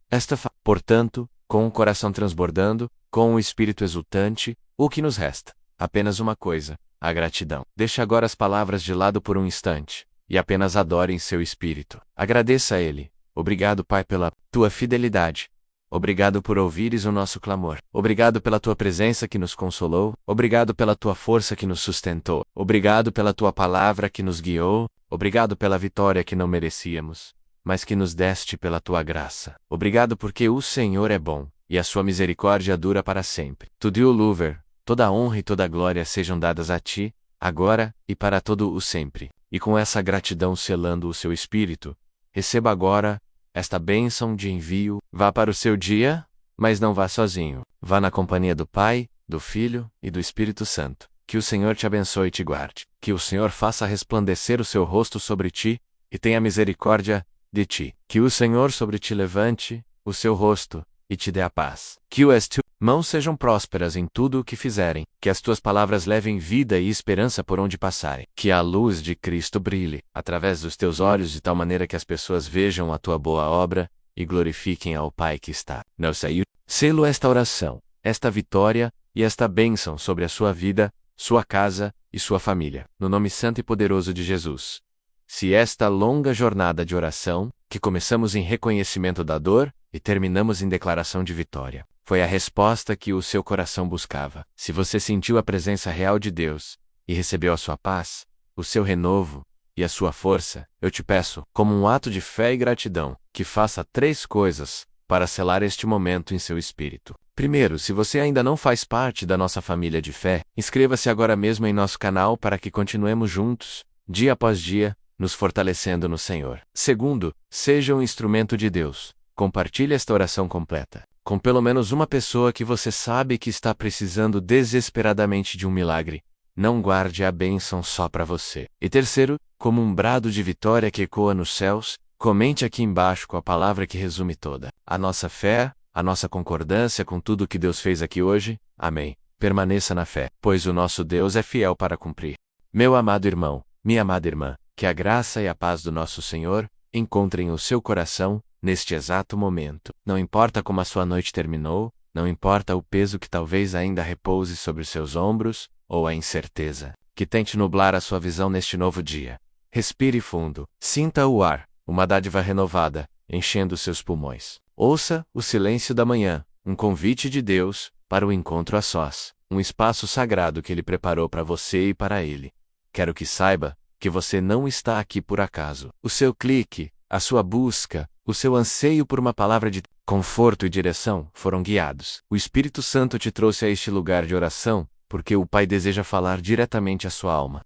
Portanto, com o coração transbordando, com o espírito exultante, o que nos resta? Apenas uma coisa: a gratidão. Deixe agora as palavras de lado por um instante, e apenas adore em seu espírito. Agradeça a Ele. Obrigado, Pai, pela tua fidelidade. Obrigado por ouvires o nosso clamor. Obrigado pela tua presença que nos consolou. Obrigado pela tua força que nos sustentou. Obrigado pela tua palavra que nos guiou. Obrigado pela vitória que não merecíamos, mas que nos deste pela tua graça. Obrigado porque o Senhor é bom, e a sua misericórdia dura para sempre. Tudo o louver, toda a honra e toda a glória sejam dadas a ti, agora e para todo o sempre. E com essa gratidão selando o seu espírito, receba agora esta bênção de envio. Vá para o seu dia, mas não vá sozinho. Vá na companhia do Pai, do Filho e do Espírito Santo. Que o Senhor te abençoe e te guarde. Que o Senhor faça resplandecer o seu rosto sobre ti e tenha misericórdia de ti. Que o Senhor sobre ti levante o seu rosto e te dê a paz. Que as tuas mãos sejam prósperas em tudo o que fizerem. Que as tuas palavras levem vida e esperança por onde passarem. Que a luz de Cristo brilhe através dos teus olhos de tal maneira que as pessoas vejam a tua boa obra e glorifiquem ao Pai que está no céu. Selo esta oração, esta vitória e esta bênção sobre a sua vida, sua casa e sua família, no nome santo e poderoso de Jesus. Se esta longa jornada de oração, que começamos em reconhecimento da dor e terminamos em declaração de vitória, foi a resposta que o seu coração buscava. Se você sentiu a presença real de Deus e recebeu a sua paz, o seu renovo e a sua força, eu te peço, como um ato de fé e gratidão, que faça 3 coisas para selar este momento em seu espírito. Primeiro, se você ainda não faz parte da nossa família de fé, inscreva-se agora mesmo em nosso canal para que continuemos juntos, dia após dia, nos fortalecendo no Senhor. Segundo, seja um instrumento de Deus. Compartilhe esta oração completa com pelo menos uma pessoa que você sabe que está precisando desesperadamente de um milagre. Não guarde a bênção só para você. E terceiro, como um brado de vitória que ecoa nos céus, comente aqui embaixo com a palavra que resume toda a nossa fé, a nossa concordância com tudo o que Deus fez aqui hoje. Amém. Permaneça na fé, pois o nosso Deus é fiel para cumprir. Meu amado irmão, minha amada irmã, que a graça e a paz do nosso Senhor encontrem o seu coração neste exato momento. Não importa como a sua noite terminou, não importa o peso que talvez ainda repouse sobre os seus ombros, ou a incerteza que tente nublar a sua visão neste novo dia. Respire fundo, sinta o ar, uma dádiva renovada, enchendo seus pulmões. Ouça o silêncio da manhã, um convite de Deus para o encontro a sós, um espaço sagrado que Ele preparou para você e para Ele. Quero que saiba que você não está aqui por acaso. O seu clique, a sua busca, o seu anseio por uma palavra de conforto e direção foram guiados. O Espírito Santo te trouxe a este lugar de oração porque o Pai deseja falar diretamente à sua alma.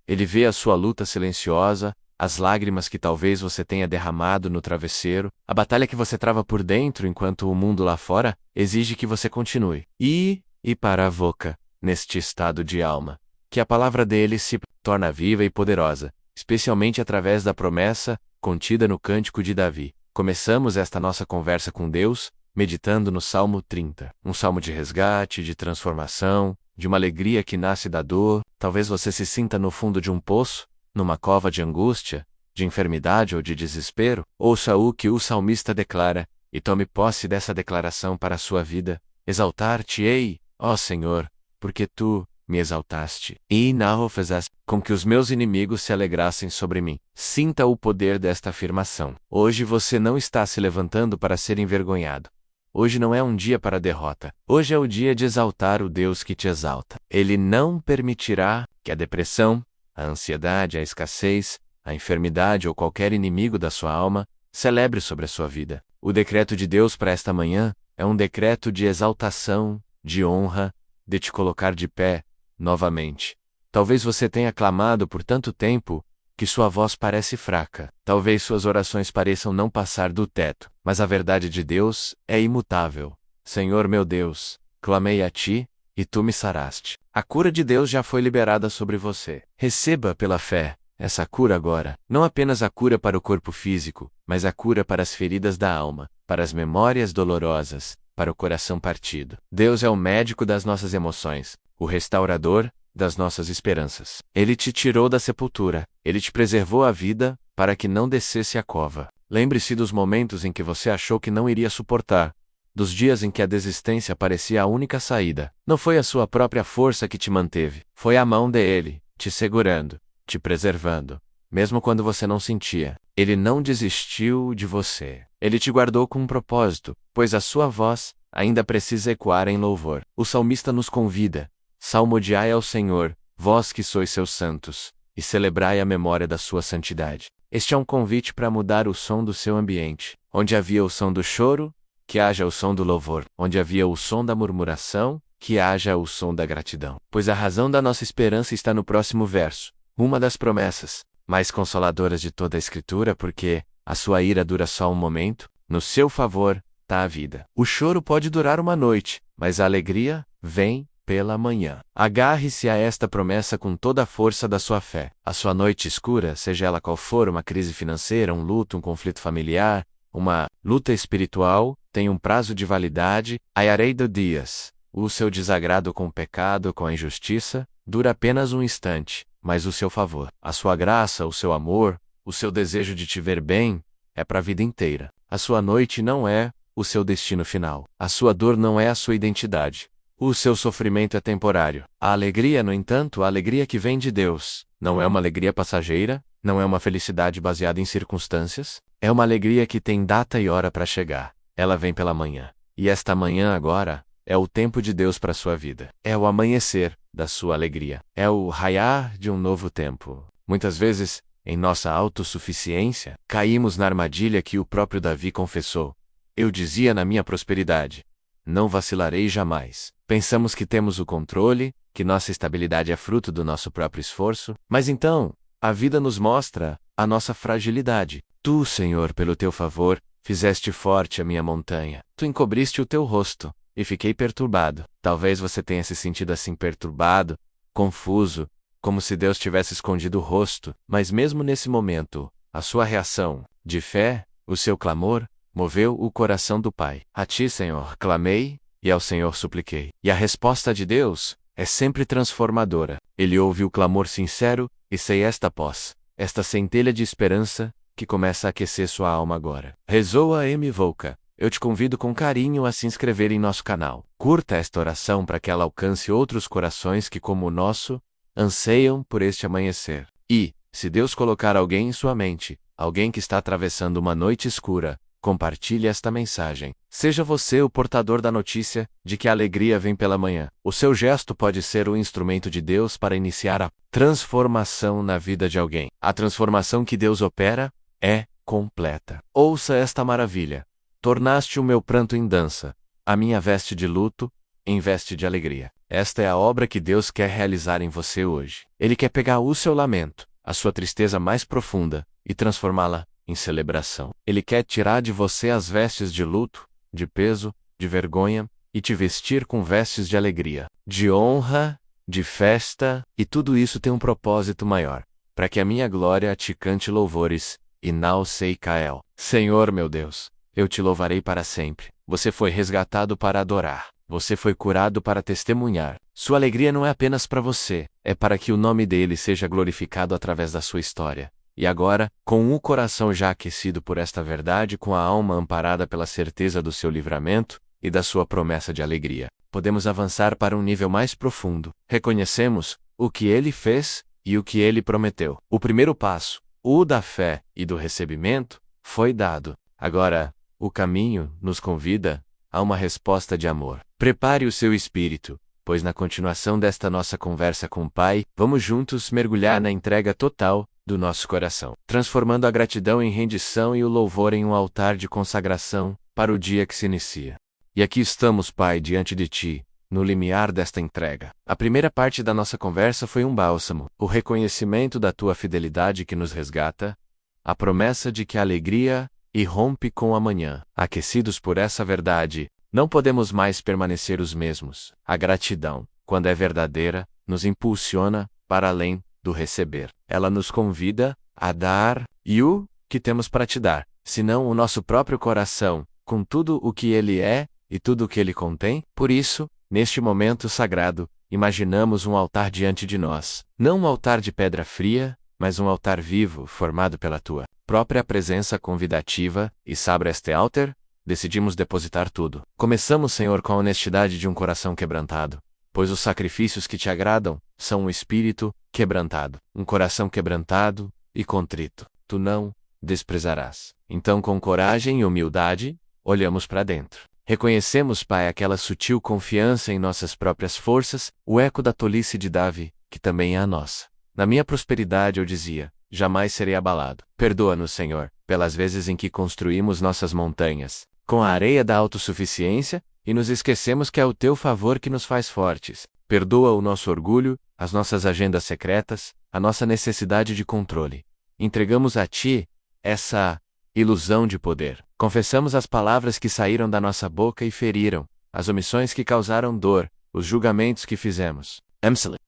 Ele vê a sua luta silenciosa, as lágrimas que talvez você tenha derramado no travesseiro, a batalha que você trava por dentro enquanto o mundo lá fora exige que você continue. E para a boca, neste estado de alma, que a palavra dele se torna viva e poderosa, especialmente através da promessa contida no Cântico de Davi. Começamos esta nossa conversa com Deus, meditando no Salmo 30, um salmo de resgate, de transformação, de uma alegria que nasce da dor. Talvez você se sinta no fundo de um poço, numa cova de angústia, de enfermidade ou de desespero. Ouça o que o salmista declara, e tome posse dessa declaração para a sua vida. Exaltar-te-ei, ó Senhor, porque tu me exaltaste, e não fizeste com que os meus inimigos se alegrassem sobre mim. Sinta o poder desta afirmação. Hoje você não está se levantando para ser envergonhado. Hoje não é um dia para derrota. Hoje é o dia de exaltar o Deus que te exalta. Ele não permitirá que a depressão, a ansiedade, a escassez, a enfermidade ou qualquer inimigo da sua alma celebre sobre a sua vida. O decreto de Deus para esta manhã é um decreto de exaltação, de honra, de te colocar de pé novamente. Talvez você tenha clamado por tanto tempo que sua voz parece fraca. Talvez suas orações pareçam não passar do teto, mas a verdade de Deus é imutável. Senhor meu Deus, clamei a ti, e tu me saraste. A cura de Deus já foi liberada sobre você. Receba pela fé essa cura agora. Não apenas a cura para o corpo físico, mas a cura para as feridas da alma, para as memórias dolorosas, para o coração partido. Deus é o médico das nossas emoções, o restaurador das nossas esperanças. Ele te tirou da sepultura, ele te preservou a vida, para que não descesse a cova. Lembre-se dos momentos em que você achou que não iria suportar, dos dias em que a desistência parecia a única saída. Não foi a sua própria força que te manteve, foi a mão dele, te segurando, te preservando. Mesmo quando você não sentia, ele não desistiu de você. Ele te guardou com um propósito, pois a sua voz ainda precisa ecoar em louvor. O salmista nos convida: salmodiai ao Senhor, vós que sois seus santos, e celebrai a memória da sua santidade. Este é um convite para mudar o som do seu ambiente. Onde havia o som do choro, que haja o som do louvor. Onde havia o som da murmuração, que haja o som da gratidão. Pois a razão da nossa esperança está no próximo verso, uma das promessas mais consoladoras de toda a Escritura, porque a sua ira dura só um momento, no seu favor está a vida. O choro pode durar uma noite, mas a alegria vem pela manhã. Agarre-se a esta promessa com toda a força da sua fé. A sua noite escura, seja ela qual for, uma crise financeira, um luto, um conflito familiar, uma luta espiritual, tem um prazo de validade, aiarei do dias. O seu desagrado com o pecado, com a injustiça, dura apenas um instante, mas o seu favor, a sua graça, o seu amor, o seu desejo de te ver bem, é para a vida inteira. A sua noite não é o seu destino final. A sua dor não é a sua identidade. O seu sofrimento é temporário. A alegria, no entanto, a alegria que vem de Deus, não é uma alegria passageira, não é uma felicidade baseada em circunstâncias, é uma alegria que tem data e hora para chegar. Ela vem pela manhã. E esta manhã agora é o tempo de Deus para a sua vida. É o amanhecer da sua alegria. É o raiar de um novo tempo. Muitas vezes, em nossa autossuficiência, caímos na armadilha que o próprio Davi confessou. Eu dizia na minha prosperidade: não vacilarei jamais. Pensamos que temos o controle, que nossa estabilidade é fruto do nosso próprio esforço, mas então, a vida nos mostra a nossa fragilidade. Tu, Senhor, pelo teu favor, fizeste forte a minha montanha. Tu encobriste o teu rosto, e fiquei perturbado. Talvez você tenha se sentido assim perturbado, confuso, como se Deus tivesse escondido o rosto, mas mesmo nesse momento, a sua reação, de fé, o seu clamor, moveu o coração do Pai. A ti, Senhor, clamei, e ao Senhor supliquei. E a resposta de Deus é sempre transformadora. Ele ouve o clamor sincero, e sei esta paz, esta centelha de esperança, que começa a aquecer sua alma agora. Rezou a M. Volca. Eu te convido com carinho a se inscrever em nosso canal. Curta esta oração para que ela alcance outros corações que, como o nosso, anseiam por este amanhecer. E, se Deus colocar alguém em sua mente, alguém que está atravessando uma noite escura, compartilhe esta mensagem. Seja você o portador da notícia de que a alegria vem pela manhã. O seu gesto pode ser o instrumento de Deus para iniciar a transformação na vida de alguém. A transformação que Deus opera é completa. Ouça esta maravilha. Tornaste o meu pranto em dança, a minha veste de luto em veste de alegria. Esta é a obra que Deus quer realizar em você hoje. Ele quer pegar o seu lamento, a sua tristeza mais profunda, e transformá-la em celebração. Ele quer tirar de você as vestes de luto, de peso, de vergonha, e te vestir com vestes de alegria, de honra, de festa, e tudo isso tem um propósito maior, para que a minha glória te cante louvores, e não sei Kael. Senhor meu Deus, eu te louvarei para sempre. Você foi resgatado para adorar. Você foi curado para testemunhar. Sua alegria não é apenas para você, é para que o nome dele seja glorificado através da sua história. E agora, com o coração já aquecido por esta verdade, com a alma amparada pela certeza do seu livramento e da sua promessa de alegria, podemos avançar para um nível mais profundo. Reconhecemos o que ele fez e o que ele prometeu. O primeiro passo, o da fé e do recebimento, foi dado. Agora, o caminho nos convida a uma resposta de amor. Prepare o seu espírito, pois na continuação desta nossa conversa com o Pai, vamos juntos mergulhar na entrega total do nosso coração, transformando a gratidão em rendição e o louvor em um altar de consagração para o dia que se inicia. E aqui estamos, Pai, diante de Ti, no limiar desta entrega. A primeira parte da nossa conversa foi um bálsamo, o reconhecimento da Tua fidelidade que nos resgata, a promessa de que a alegria irrompe com a manhã. Aquecidos por essa verdade, não podemos mais permanecer os mesmos. A gratidão, quando é verdadeira, nos impulsiona para além do receber. Ela nos convida a dar e o que temos para te dar, senão o nosso próprio coração, com tudo o que ele é e tudo o que ele contém. Por isso, neste momento sagrado, imaginamos um altar diante de nós, não um altar de pedra fria, mas um altar vivo formado pela tua própria presença convidativa, e sobre este altar, decidimos depositar tudo. Começamos, Senhor, com a honestidade de um coração quebrantado, pois os sacrifícios que te agradam são um espírito quebrantado, um coração quebrantado e contrito. Tu não desprezarás. Então, com coragem e humildade, olhamos para dentro. Reconhecemos, Pai, aquela sutil confiança em nossas próprias forças, o eco da tolice de Davi, que também é a nossa. Na minha prosperidade eu dizia: jamais serei abalado. Perdoa-nos, Senhor, pelas vezes em que construímos nossas montanhas, com a areia da autossuficiência e nos esquecemos que é o teu favor que nos faz fortes. Perdoa o nosso orgulho, as nossas agendas secretas, a nossa necessidade de controle. Entregamos a ti essa ilusão de poder. Confessamos as palavras que saíram da nossa boca e feriram, as omissões que causaram dor, os julgamentos que fizemos.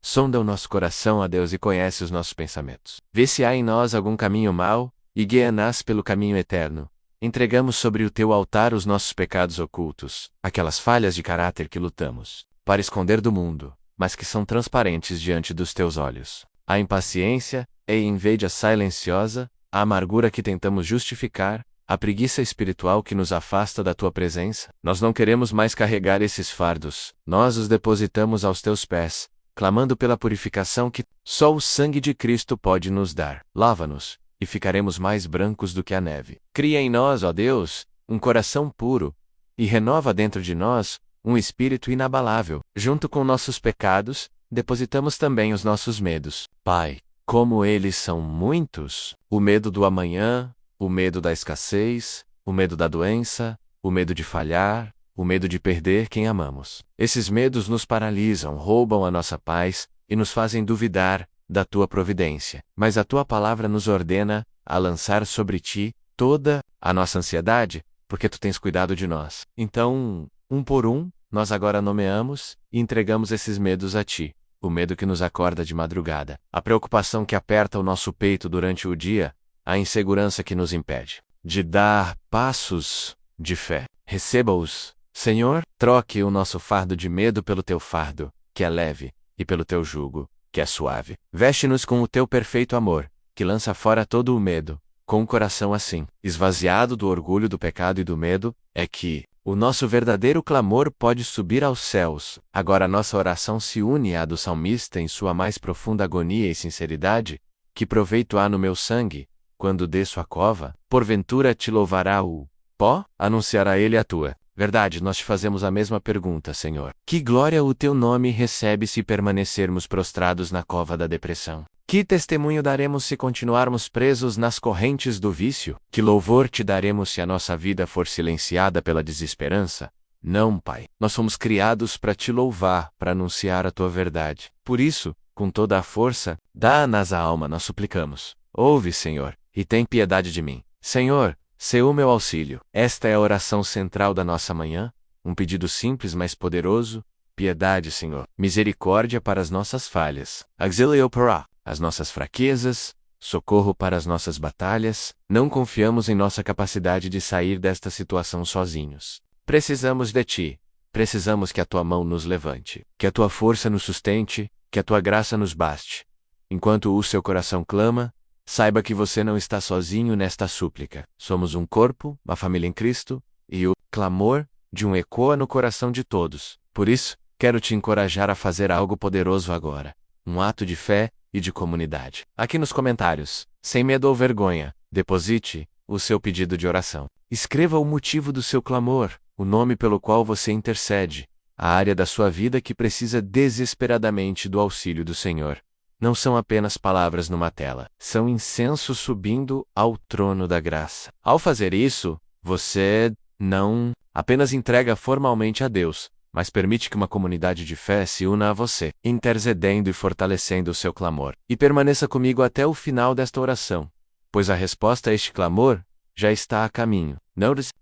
Sonda o nosso coração, a Deus, e conhece os nossos pensamentos. Vê se há em nós algum caminho mau, e guia-nos pelo caminho eterno. Entregamos sobre o teu altar os nossos pecados ocultos, aquelas falhas de caráter que lutamos para esconder do mundo, mas que são transparentes diante dos teus olhos. A impaciência e inveja silenciosa, a amargura que tentamos justificar, a preguiça espiritual que nos afasta da tua presença. Nós não queremos mais carregar esses fardos, nós os depositamos aos teus pés, clamando pela purificação que só o sangue de Cristo pode nos dar. Lava-nos, e ficaremos mais brancos do que a neve. Cria em nós, ó Deus, um coração puro, e renova dentro de nós um espírito inabalável. Junto com nossos pecados, depositamos também os nossos medos. Pai, como eles são muitos, o medo do amanhã, o medo da escassez, o medo da doença, o medo de falhar, o medo de perder quem amamos. Esses medos nos paralisam, roubam a nossa paz e nos fazem duvidar da tua providência. Mas a tua palavra nos ordena a lançar sobre ti toda a nossa ansiedade, porque tu tens cuidado de nós. Então, um por um, nós agora nomeamos e entregamos esses medos a ti. O medo que nos acorda de madrugada, a preocupação que aperta o nosso peito durante o dia, a insegurança que nos impede de dar passos de fé. Receba-os, Senhor, troque o nosso fardo de medo pelo teu fardo, que é leve, e pelo teu jugo, que é suave. Veste-nos com o teu perfeito amor, que lança fora todo o medo. Com um coração assim, esvaziado do orgulho do pecado e do medo, é que o nosso verdadeiro clamor pode subir aos céus. Agora nossa oração se une à do salmista em sua mais profunda agonia e sinceridade. Que proveito há no meu sangue, quando desço a cova? Porventura te louvará o pó? Anunciará ele a tua verdade. Nós te fazemos a mesma pergunta, Senhor. Que glória o teu nome recebe se permanecermos prostrados na cova da depressão? Que testemunho daremos se continuarmos presos nas correntes do vício? Que louvor te daremos se a nossa vida for silenciada pela desesperança? Não, Pai. Nós fomos criados para te louvar, para anunciar a tua verdade. Por isso, com toda a força, dá-nas a alma, nós suplicamos. Ouve, Senhor, e tem piedade de mim. Senhor, sê o meu auxílio. Esta é a oração central da nossa manhã, um pedido simples, mas poderoso. Piedade, Senhor. Misericórdia para as nossas falhas. Auxílio para as nossas fraquezas, socorro para as nossas batalhas. Não confiamos em nossa capacidade de sair desta situação sozinhos. Precisamos de ti. Precisamos que a tua mão nos levante, que a tua força nos sustente, que a tua graça nos baste. Enquanto o seu coração clama, saiba que você não está sozinho nesta súplica. Somos um corpo, uma família em Cristo, e o clamor de um ecoa no coração de todos. Por isso, quero te encorajar a fazer algo poderoso agora. Um ato de fé e de comunidade. Aqui nos comentários, sem medo ou vergonha, deposite o seu pedido de oração. Escreva o motivo do seu clamor, o nome pelo qual você intercede, a área da sua vida que precisa desesperadamente do auxílio do Senhor. Não são apenas palavras numa tela, são incenso subindo ao trono da graça. Ao fazer isso, você não apenas entrega formalmente a Deus, mas permite que uma comunidade de fé se una a você, intercedendo e fortalecendo o seu clamor. E permaneça comigo até o final desta oração, pois a resposta a este clamor já está a caminho.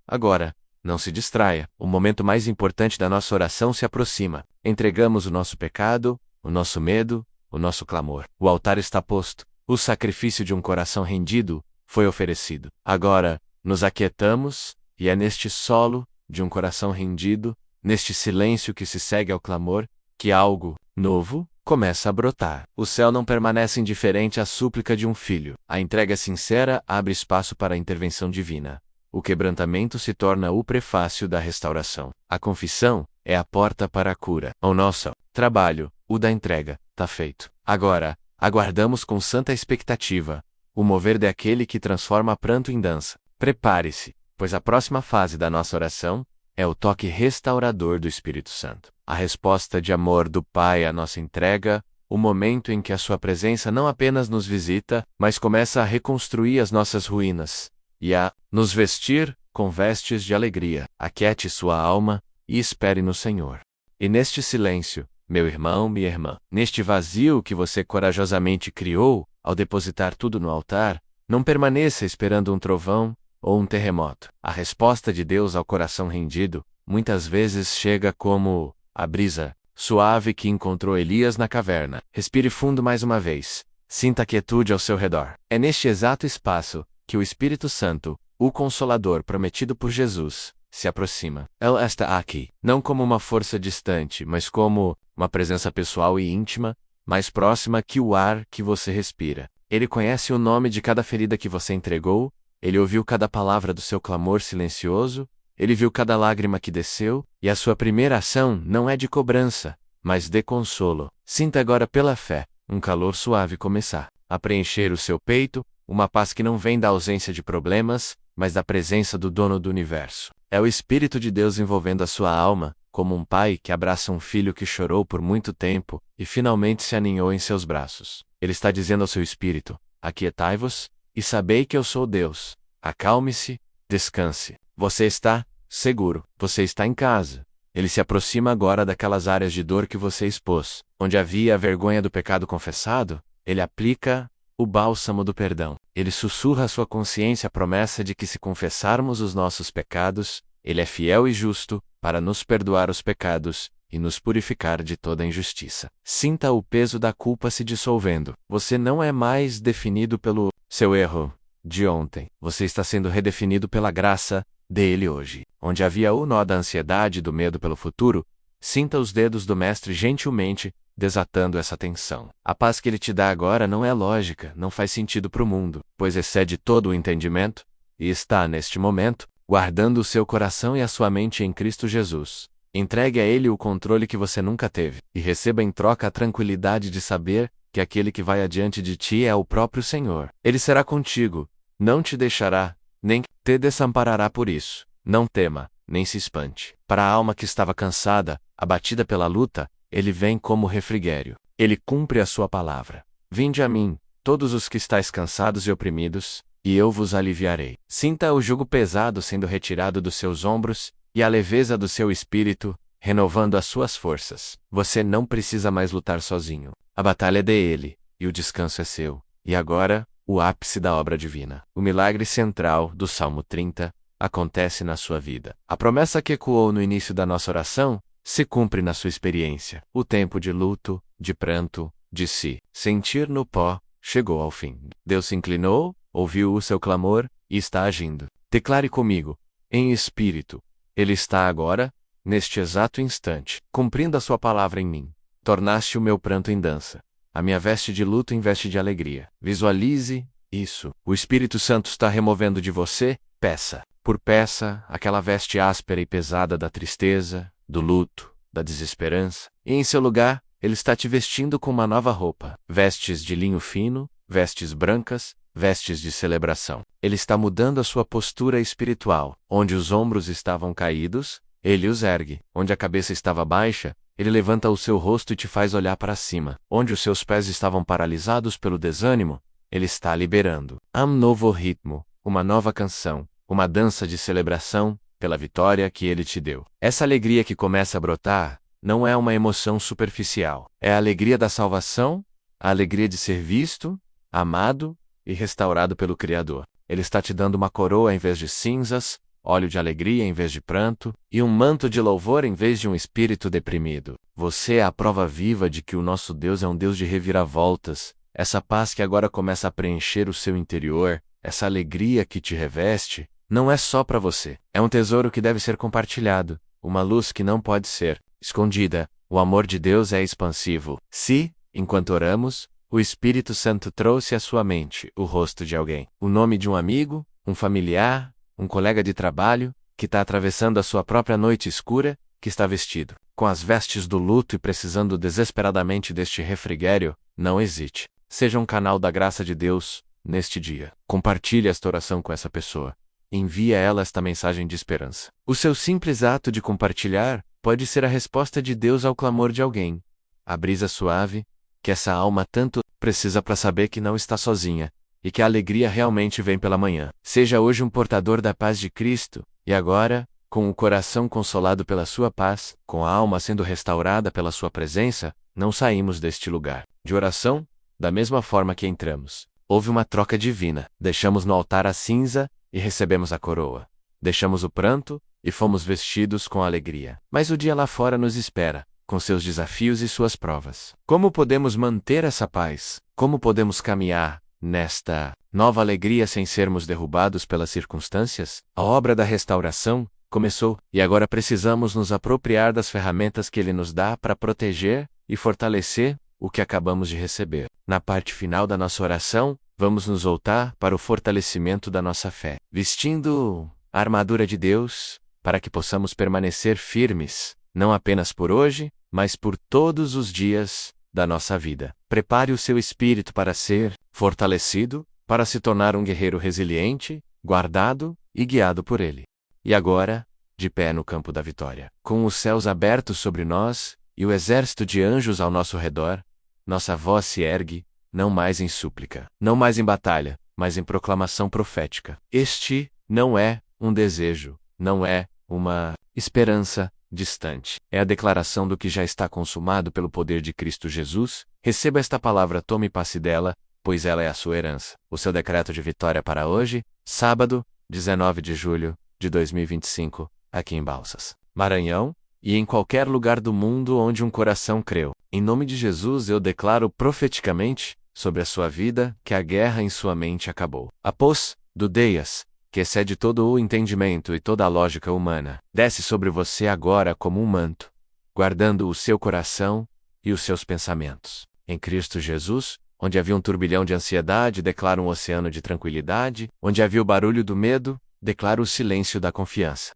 Agora, não se distraia, o momento mais importante da nossa oração se aproxima. Entregamos o nosso pecado, o nosso medo, o nosso clamor. O altar está posto, o sacrifício de um coração rendido foi oferecido. Agora, nos aquietamos, e é neste solo de um coração rendido, neste silêncio que se segue ao clamor, que algo novo começa a brotar. O céu não permanece indiferente à súplica de um filho. A entrega sincera abre espaço para a intervenção divina. O quebrantamento se torna o prefácio da restauração. A confissão é a porta para a cura. O nosso trabalho, o da entrega, está feito. Agora, aguardamos com santa expectativa o mover daquele que transforma pranto em dança. Prepare-se, pois a próxima fase da nossa oração é o toque restaurador do Espírito Santo. A resposta de amor do Pai à nossa entrega, o momento em que a sua presença não apenas nos visita, mas começa a reconstruir as nossas ruínas e a nos vestir com vestes de alegria. Aquiete sua alma e espere no Senhor. E neste silêncio, meu irmão, minha irmã, neste vazio que você corajosamente criou, ao depositar tudo no altar, não permaneça esperando um trovão ou um terremoto. A resposta de Deus ao coração rendido, muitas vezes chega como a brisa suave que encontrou Elias na caverna. Respire fundo mais uma vez. Sinta a quietude ao seu redor. É neste exato espaço que o Espírito Santo, o Consolador prometido por Jesus, se aproxima. Ele está aqui, não como uma força distante, mas como uma presença pessoal e íntima, mais próxima que o ar que você respira. Ele conhece o nome de cada ferida que você entregou, ele ouviu cada palavra do seu clamor silencioso, ele viu cada lágrima que desceu, e a sua primeira ação não é de cobrança, mas de consolo. Sinta agora pela fé um calor suave começar a preencher o seu peito, uma paz que não vem da ausência de problemas, mas da presença do dono do universo. É o Espírito de Deus envolvendo a sua alma, como um pai que abraça um filho que chorou por muito tempo e finalmente se aninhou em seus braços. Ele está dizendo ao seu espírito: aquietai-vos e sabei que eu sou Deus. Acalme-se, descanse. Você está seguro, você está em casa. Ele se aproxima agora daquelas áreas de dor que você expôs, onde havia a vergonha do pecado confessado. Ele aplica o bálsamo do perdão. Ele sussurra à sua consciência a promessa de que se confessarmos os nossos pecados, Ele é fiel e justo para nos perdoar os pecados e nos purificar de toda injustiça. Sinta o peso da culpa se dissolvendo. Você não é mais definido pelo seu erro de ontem. Você está sendo redefinido pela graça dele hoje. Onde havia o nó da ansiedade e do medo pelo futuro, sinta os dedos do Mestre gentilmente desatando essa tensão. A paz que ele te dá agora não é lógica, não faz sentido para o mundo, pois excede todo o entendimento, e está, neste momento, guardando o seu coração e a sua mente em Cristo Jesus. Entregue a Ele o controle que você nunca teve, e receba em troca a tranquilidade de saber que aquele que vai adiante de ti é o próprio Senhor. Ele será contigo, não te deixará, nem te desamparará por isso. Não tema, nem se espante. Para a alma que estava cansada, abatida pela luta, Ele vem como refrigério. Ele cumpre a sua palavra. Vinde a mim, todos os que estáis cansados e oprimidos, e eu vos aliviarei. Sinta o jugo pesado sendo retirado dos seus ombros, e a leveza do seu espírito, renovando as suas forças. Você não precisa mais lutar sozinho. A batalha é dele, e o descanso é seu. E agora, o ápice da obra divina. O milagre central do Salmo 30 acontece na sua vida. A promessa que ecoou no início da nossa oração se cumpre na sua experiência. O tempo de luto, de pranto, de se sentir no pó, chegou ao fim. Deus se inclinou, ouviu o seu clamor e está agindo. Declare comigo, em espírito: Ele está agora, neste exato instante, cumprindo a sua palavra em mim. Tornaste o meu pranto em dança, a minha veste de luto em veste de alegria. Visualize isso. O Espírito Santo está removendo de você, peça por peça, aquela veste áspera e pesada da tristeza, do luto, da desesperança, e em seu lugar, Ele está te vestindo com uma nova roupa, vestes de linho fino, vestes brancas, vestes de celebração. Ele está mudando a sua postura espiritual. Onde os ombros estavam caídos, Ele os ergue. Onde a cabeça estava baixa, Ele levanta o seu rosto e te faz olhar para cima. Onde os seus pés estavam paralisados pelo desânimo, Ele está liberando. Há um novo ritmo, uma nova canção, uma dança de celebração pela vitória que Ele te deu. Essa alegria que começa a brotar não é uma emoção superficial. É a alegria da salvação, a alegria de ser visto, amado e restaurado pelo Criador. Ele está te dando uma coroa em vez de cinzas, óleo de alegria em vez de pranto, e um manto de louvor em vez de um espírito deprimido. Você é a prova viva de que o nosso Deus é um Deus de reviravoltas. Essa paz que agora começa a preencher o seu interior, essa alegria que te reveste, não é só para você. É um tesouro que deve ser compartilhado, uma luz que não pode ser escondida. O amor de Deus é expansivo. Se, enquanto oramos, o Espírito Santo trouxe à sua mente o rosto de alguém, o nome de um amigo, um familiar, um colega de trabalho, que está atravessando a sua própria noite escura, que está vestido com as vestes do luto e precisando desesperadamente deste refrigério, não hesite. Seja um canal da graça de Deus neste dia. Compartilhe esta oração com essa pessoa. Envie a ela esta mensagem de esperança. O seu simples ato de compartilhar pode ser a resposta de Deus ao clamor de alguém. A brisa suave, que essa alma tanto precisa para saber que não está sozinha, e que a alegria realmente vem pela manhã. Seja hoje um portador da paz de Cristo, e agora, com o coração consolado pela sua paz, com a alma sendo restaurada pela sua presença, não saímos deste lugar de oração da mesma forma que entramos. Houve uma troca divina. Deixamos no altar a cinza e recebemos a coroa. Deixamos o pranto e fomos vestidos com alegria. Mas o dia lá fora nos espera, com seus desafios e suas provas. Como podemos manter essa paz? Como podemos caminhar nesta nova alegria sem sermos derrubados pelas circunstâncias? A obra da restauração começou, e agora precisamos nos apropriar das ferramentas que Ele nos dá para proteger e fortalecer o que acabamos de receber. Na parte final da nossa oração, vamos nos voltar para o fortalecimento da nossa fé, vestindo a armadura de Deus, para que possamos permanecer firmes, não apenas por hoje, mas por todos os dias da nossa vida. Prepare o seu espírito para ser fortalecido, para se tornar um guerreiro resiliente, guardado e guiado por Ele. E agora, de pé no campo da vitória, com os céus abertos sobre nós e o exército de anjos ao nosso redor, nossa voz se ergue, não mais em súplica, não mais em batalha, mas em proclamação profética. Este não é um desejo, não é uma esperança distante. É a declaração do que já está consumado pelo poder de Cristo Jesus. Receba esta palavra, tome posse dela, pois ela é a sua herança. O seu decreto de vitória para hoje, sábado, 19 de julho de 2025, aqui em Balsas, Maranhão, e em qualquer lugar do mundo onde um coração creu. Em nome de Jesus eu declaro profeticamente sobre a sua vida que a guerra em sua mente acabou. A paz do Deus, que excede todo o entendimento e toda a lógica humana, desce sobre você agora como um manto, guardando o seu coração e os seus pensamentos. Em Cristo Jesus, onde havia um turbilhão de ansiedade, declaro um oceano de tranquilidade, onde havia o barulho do medo, declaro o silêncio da confiança.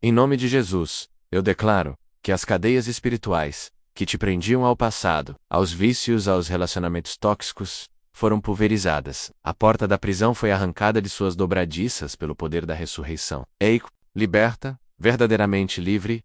Em nome de Jesus, eu declaro que as cadeias espirituais que te prendiam ao passado, aos vícios, aos relacionamentos tóxicos, foram pulverizadas. A porta da prisão foi arrancada de suas dobradiças pelo poder da ressurreição. Liberta, verdadeiramente livre,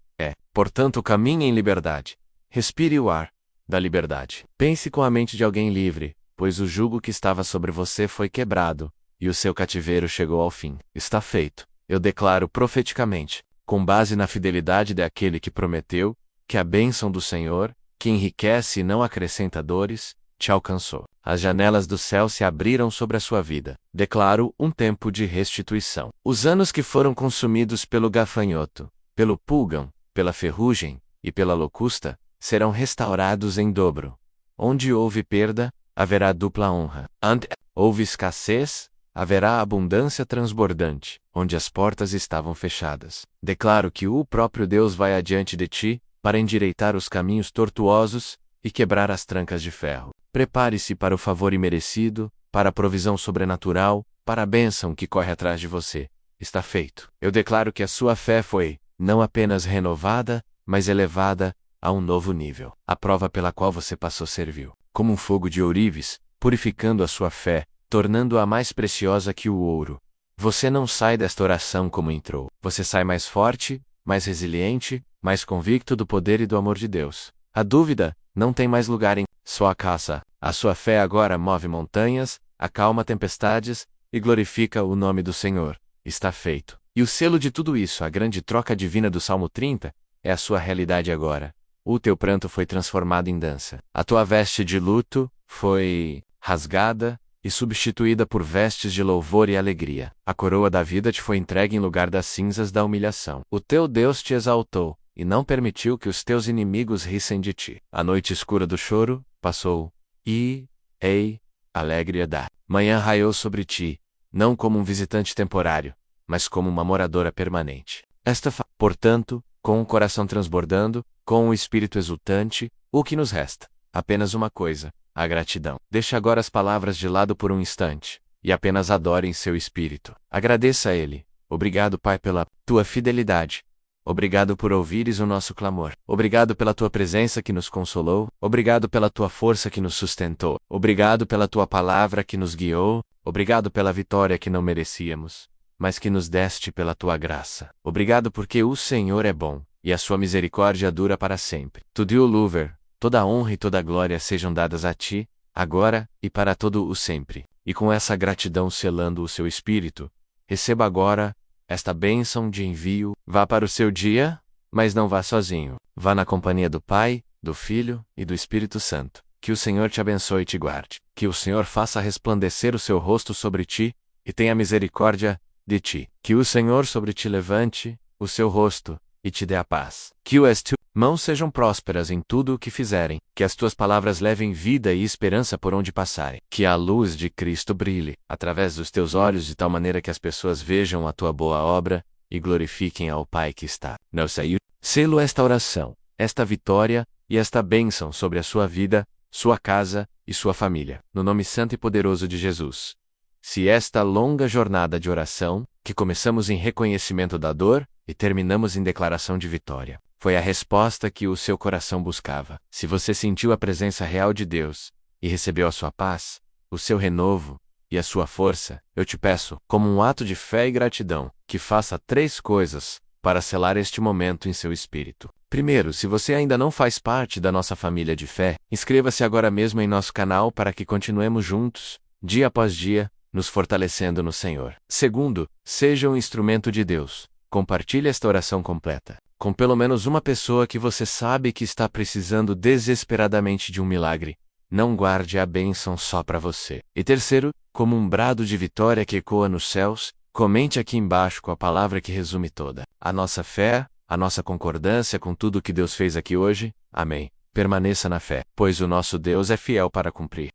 portanto, caminhe em liberdade. Respire o ar da liberdade. Pense com a mente de alguém livre, pois o jugo que estava sobre você foi quebrado, e o seu cativeiro chegou ao fim. Está feito. Eu declaro profeticamente, com base na fidelidade daquele que prometeu, que a bênção do Senhor, que enriquece e não acrescenta dores, te alcançou. As janelas do céu se abriram sobre a sua vida. Declaro um tempo de restituição. Os anos que foram consumidos pelo gafanhoto, pelo pulgão, pela ferrugem e pela locusta, serão restaurados em dobro. Onde houve perda, haverá dupla honra. Onde houve escassez, haverá abundância transbordante. Onde as portas estavam fechadas, declaro que o próprio Deus vai adiante de ti, para endireitar os caminhos tortuosos e quebrar as trancas de ferro. Prepare-se para o favor imerecido, para a provisão sobrenatural, para a bênção que corre atrás de você. Está feito. Eu declaro que a sua fé foi, não apenas renovada, mas elevada a um novo nível. A prova pela qual você passou serviu como um fogo de ourives, purificando a sua fé, tornando-a mais preciosa que o ouro. Você não sai desta oração como entrou. Você sai mais forte, mais resiliente, mais convicto do poder e do amor de Deus. A dúvida não tem mais lugar em sua casa. A sua fé agora move montanhas, acalma tempestades e glorifica o nome do Senhor. Está feito. E o selo de tudo isso, a grande troca divina do Salmo 30, é a sua realidade agora. O teu pranto foi transformado em dança. A tua veste de luto foi rasgada e substituída por vestes de louvor e alegria. A coroa da vida te foi entregue em lugar das cinzas da humilhação. O teu Deus te exaltou, e não permitiu que os teus inimigos rissem de ti. A noite escura do choro passou, e, alegre da manhã raiou sobre ti, não como um visitante temporário, mas como uma moradora permanente. Portanto, com o coração transbordando, com o espírito exultante, o que nos resta? Apenas uma coisa: a gratidão. Deixe agora as palavras de lado por um instante, e apenas adore em seu espírito. Agradeça a Ele. Obrigado, Pai, pela tua fidelidade. Obrigado por ouvires o nosso clamor. Obrigado pela tua presença que nos consolou. Obrigado pela tua força que nos sustentou. Obrigado pela tua palavra que nos guiou. Obrigado pela vitória que não merecíamos, mas que nos deste pela tua graça. Obrigado porque o Senhor é bom, e a sua misericórdia dura para sempre. Tudo o louver, toda a honra e toda a glória sejam dadas a ti, agora e para todo o sempre. e com essa gratidão selando o seu espírito, receba agora esta bênção de envio. Vá para o seu dia, mas não vá sozinho. Vá na companhia do Pai, do Filho e do Espírito Santo. Que o Senhor te abençoe e te guarde. Que o Senhor faça resplandecer o seu rosto sobre ti e tenha misericórdia de ti. Que o Senhor sobre ti levante o seu rosto e te dê a paz. Que as tuas mãos sejam prósperas em tudo o que fizerem. Que as tuas palavras levem vida e esperança por onde passarem. Que a luz de Cristo brilhe através dos teus olhos de tal maneira que as pessoas vejam a tua boa obra e glorifiquem ao Pai que está no céu. Selo esta oração, esta vitória e esta bênção sobre a sua vida, sua casa e sua família. No nome santo e poderoso de Jesus. Se esta longa jornada de oração, que começamos em reconhecimento da dor e terminamos em declaração de vitória, foi a resposta que o seu coração buscava. Se você sentiu a presença real de Deus e recebeu a sua paz, o seu renovo e a sua força, eu te peço, como um ato de fé e gratidão, que faça 3 coisas para selar este momento em seu espírito. Primeiro, se você ainda não faz parte da nossa família de fé, inscreva-se agora mesmo em nosso canal para que continuemos juntos, dia após dia, nos fortalecendo no Senhor. Segundo, seja um instrumento de Deus. Compartilhe esta oração completa com pelo menos uma pessoa que você sabe que está precisando desesperadamente de um milagre. Não guarde a bênção só para você. E terceiro, como um brado de vitória que ecoa nos céus, comente aqui embaixo com a palavra que resume toda a nossa fé, a nossa concordância com tudo que Deus fez aqui hoje. Amém. Permaneça na fé, pois o nosso Deus é fiel para cumprir.